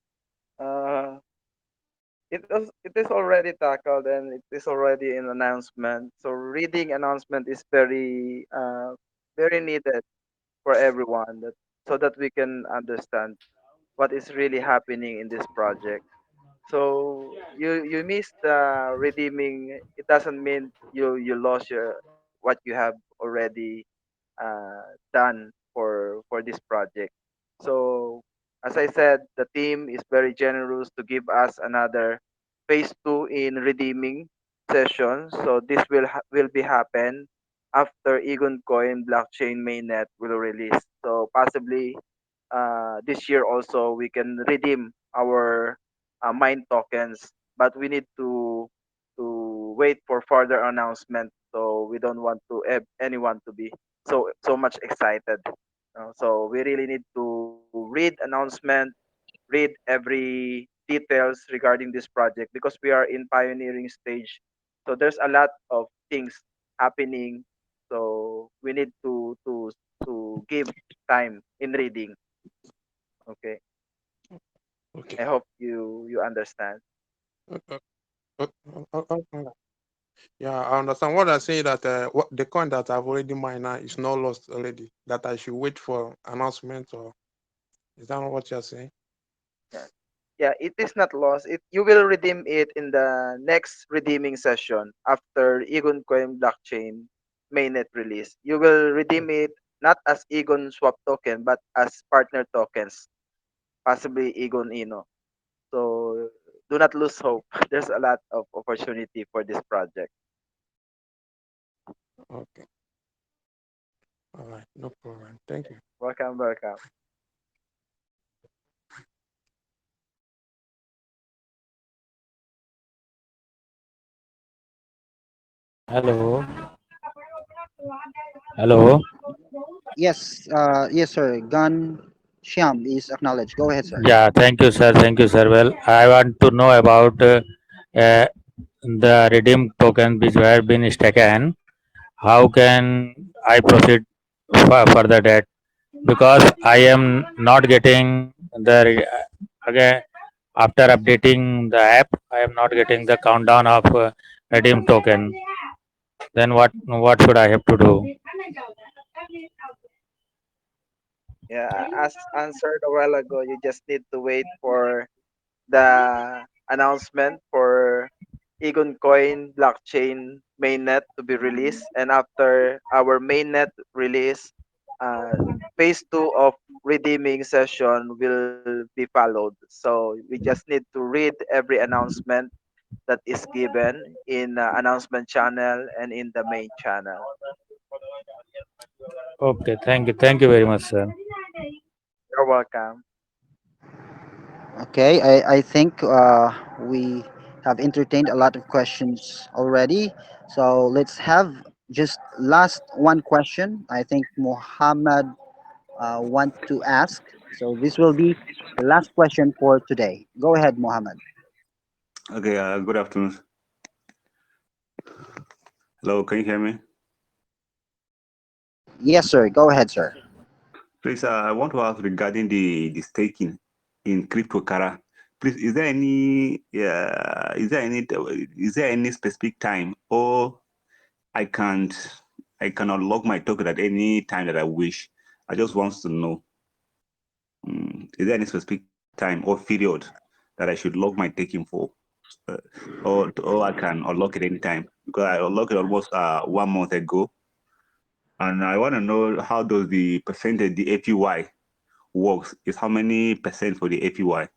It is already tackled and it is already an announcement. So reading announcement is very needed for everyone so that we can understand what is really happening in this project. So you missed the redeeming. It doesn't mean you lost what you have already done for this project. So as I said, the team is very generous to give us another phase two in redeeming session. So this will be happen after Egon Coin blockchain mainnet will release. So possibly this year also we can redeem our mine tokens, but we need to wait for further announcement. So we don't want to anyone to be so much excited. So we really need to read announcement, read every details regarding this project because we are in pioneering stage. So there's a lot of things happening. So we need to give time in reading. Okay. okay. I hope you understand. Uh, uh, yeah, I understand what I say that what the coin that I've already mined now is not lost already. That I should wait for announcement or is that not what you're saying? Yeah. Yeah, it is not lost. It You will redeem it in the next redeeming session after Egon Coin blockchain mainnet release. You will redeem it not as Egon swap token but as partner tokens, possibly Egon Ino. So do not lose hope. There's a lot of opportunity for this project. Okay. All right. No problem. Thank you. Welcome, welcome. Hello, hello. Yes, yes, sir. Gun Shyam is acknowledged. Go ahead, sir. Yeah, thank you, sir. Thank you, sir. Well, I want to know about uh, the redeem tokens which have been taken. How can I proceed further that? Because I am not getting the again after updating the app, I am not getting the countdown of redeem token. Then what should I have to do? Yeah, as answered a while ago, you just need to wait for the announcement for Egon Coin blockchain mainnet to be released. And after our mainnet release, phase two of redeeming session will be followed. So we just need to read every announcement that is given in announcement channel and in the main channel. Okay, thank you very much, sir. You're welcome. Okay, I think we have entertained a lot of questions already. So let's have just last one question. I think Muhammad want to ask. So this will be the last question for today. Go ahead, Muhammad. Okay, good afternoon. Hello, can you hear me? Yes, sir. Go ahead, sir. Please, I want to ask regarding the staking in cryptocurrency. Please, is there any specific time, or I can't I cannot log my token at any time that I wish? I just want to know, is there any specific time or period that I should log my taking for, uh, or I can unlock it anytime? Because I unlocked it almost 1 month ago, and I want to know how does the percentage, the APY, works. Is how many percent for the APY?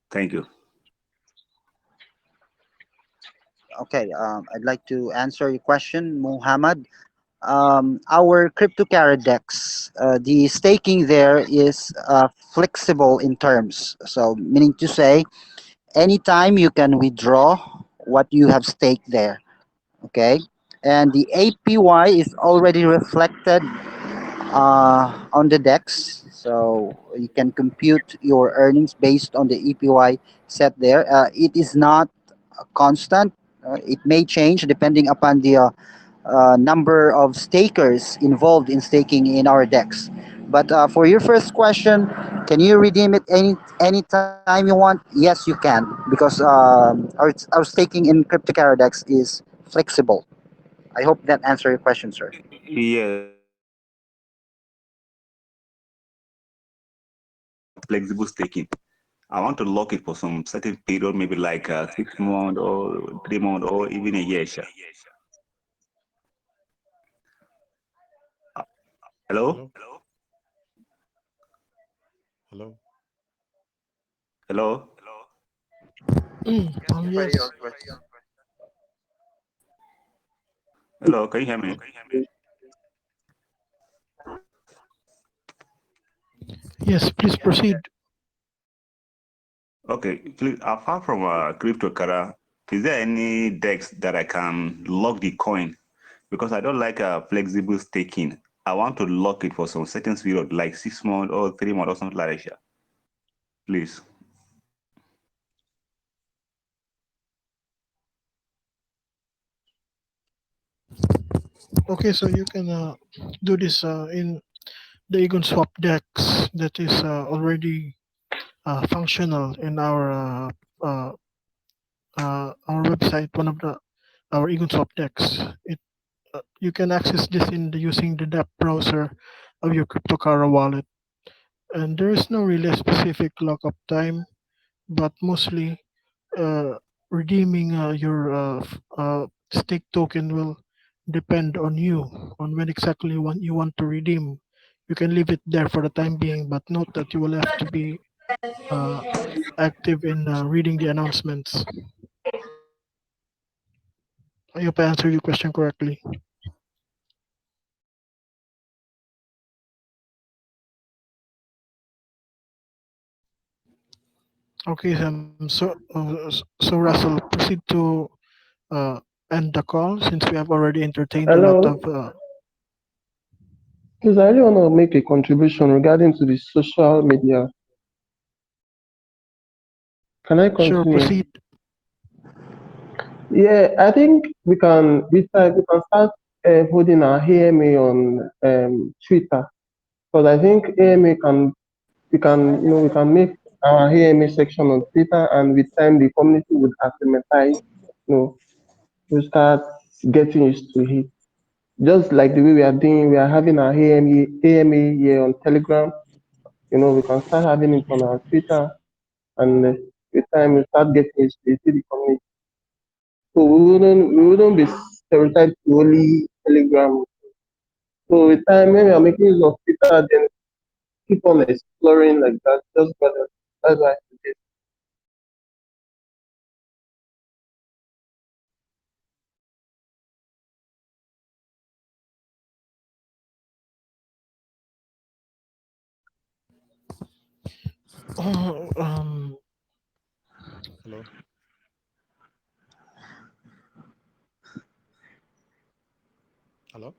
Thank you. Okay, I'd like to answer your question, Muhammad. Our cryptocurrency dex, the staking there is flexible in terms. So, meaning to say, anytime you can withdraw what you have staked there. Okay, and the APY is already reflected on the DEX, so you can compute your earnings based on the APY set there. It is not constant. It may change depending upon the number of stakers involved in staking in our DEX. But for your first question, can you redeem it anytime you want? Yes, you can, because our staking in cryptocurrency DEX is flexible. I hope that answered your question, sir. Yes, flexible staking. I want to lock it for some certain period, maybe like 6 months or 3 months or even a year. Sure. Hello? Hello? Hello? Hello? Clarify your Yes. question. Hello, can you hear me? Yes, please proceed. Okay, please, apart from cryptocurrency, is there any DEX that I can lock the coin? Because I don't like flexible staking. I want to lock it for some certain period, like 6 months or 3 months or something like that. Sure. Please. Okay, so you can do this in the Egon Swap Dex that is already functional in uh, our website. One of the our Egon Swap Dex. It You can access this using the depth browser of your cryptocurrency wallet, and there is no really specific lockup time. but mostly redeeming your stake token will depend on you on when exactly you want to redeem. You can leave it there for the time being, but note that you will have to be uh, active in reading the announcements. I hope I answered your question correctly. Okay, so Russell, proceed to uh, end the call since we have already entertained a lot of. Hello, please, I really want to make a contribution regarding to the social media. Can I Sure, continue? proceed. Yeah, I think we can start holding our AMA on Twitter, because I think AMA can we can make our AMA section on Twitter, and with time the community would acclimatize, we start getting used to it. Just like the way we are doing, we are having our AMA here on Telegram. We can start having it on our Twitter, and with time we start getting used to it, see the community. So we wouldn't be stereotyped to only Telegram. So with time, when we are making use of Twitter, then keep on exploring like that. Just better. That's why I suggest. Um, Hello. Hello.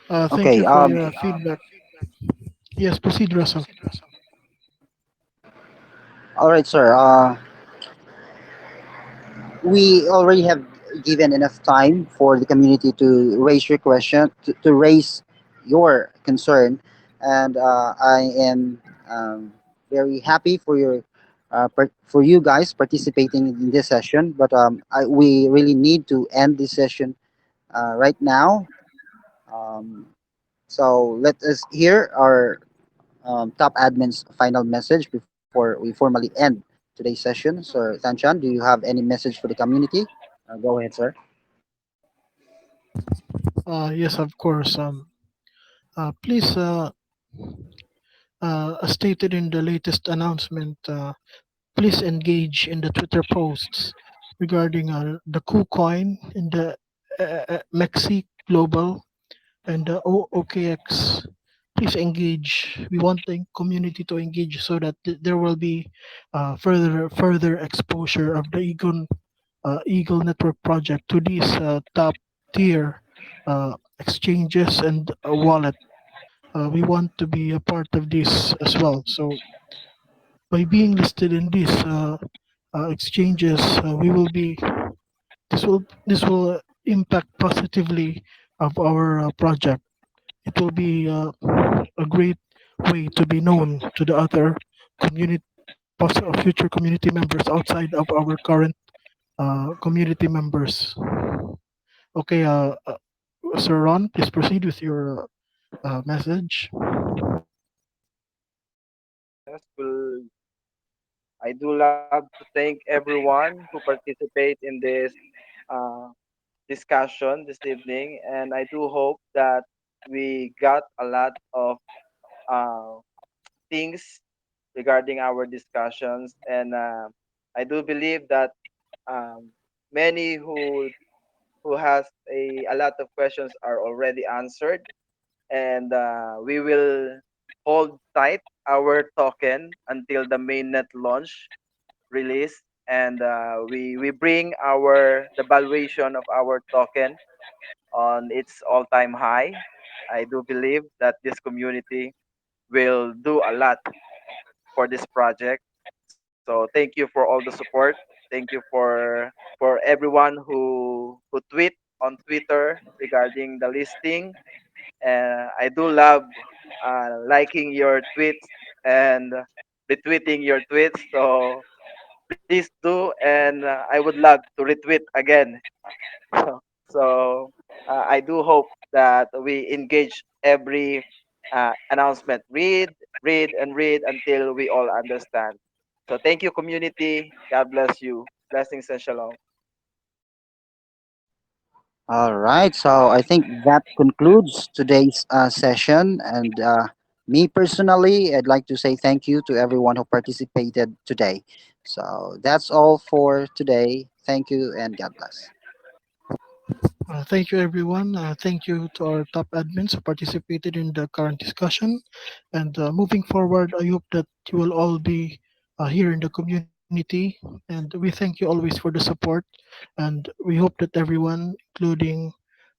thank Okay. you for your feedback. Yes, proceed, Russell. All right, sir. We already have given enough time for the community to raise your question, to raise your concern, and I am very happy for for you guys participating in this session. But we really need to end this session right now. Um, so let us hear our top admin's final message before we formally end today's session. So, Tanchan, do you have any message for the community? Go ahead, sir. Yes, of course. Please, as stated in the latest announcement, please engage in the Twitter posts regarding the KuCoin and the Mexi Global and the OKX. Please engage. We want the community to engage so that there will be further exposure of the Eagle Network project to these top tier exchanges and wallet. We want to be a part of this as well. So by being listed in these exchanges, we will be this will impact positively of our project. It will be a great way to be known to the other community, future community members outside of our current community members. Okay, Sir Ron, please proceed with your message. Yes, well, I do love to thank everyone who participate in this uh, discussion this evening, and I do hope that we got a lot of uh, things regarding our discussions, and I do believe that um, many who has a lot of questions are already answered, and we will hold tight our token until the mainnet launch release, and we bring our the valuation of our token on its all-time high. I do believe that this community will do a lot for this project. So thank you for all the support. Thank you for everyone who tweet on Twitter regarding the listing. I do love liking your tweets and retweeting your tweets. So please do, and I would love to retweet again. So I do hope that we engage every announcement. Read, read, and read until we all understand. So thank you, community. God bless you. Blessings and shalom. All right. So I think that concludes today's session. And me personally, I'd like to say thank you to everyone who participated today. So that's all for today. Thank you and God bless. Thank you, everyone. Thank you to our top admins who participated in the current discussion. And moving forward, I hope that you will all be here in the community. And we thank you always for the support. And we hope that everyone, including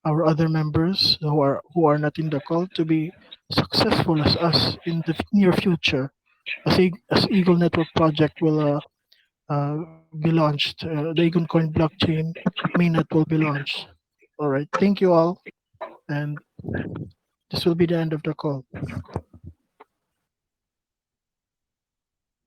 our other members who are not in the call, to be successful as us in the near future. As Eagle Network Project will be launched. The Eagle Coin blockchain mainnet will be launched. All right. Thank you all. And this will be the end of the call.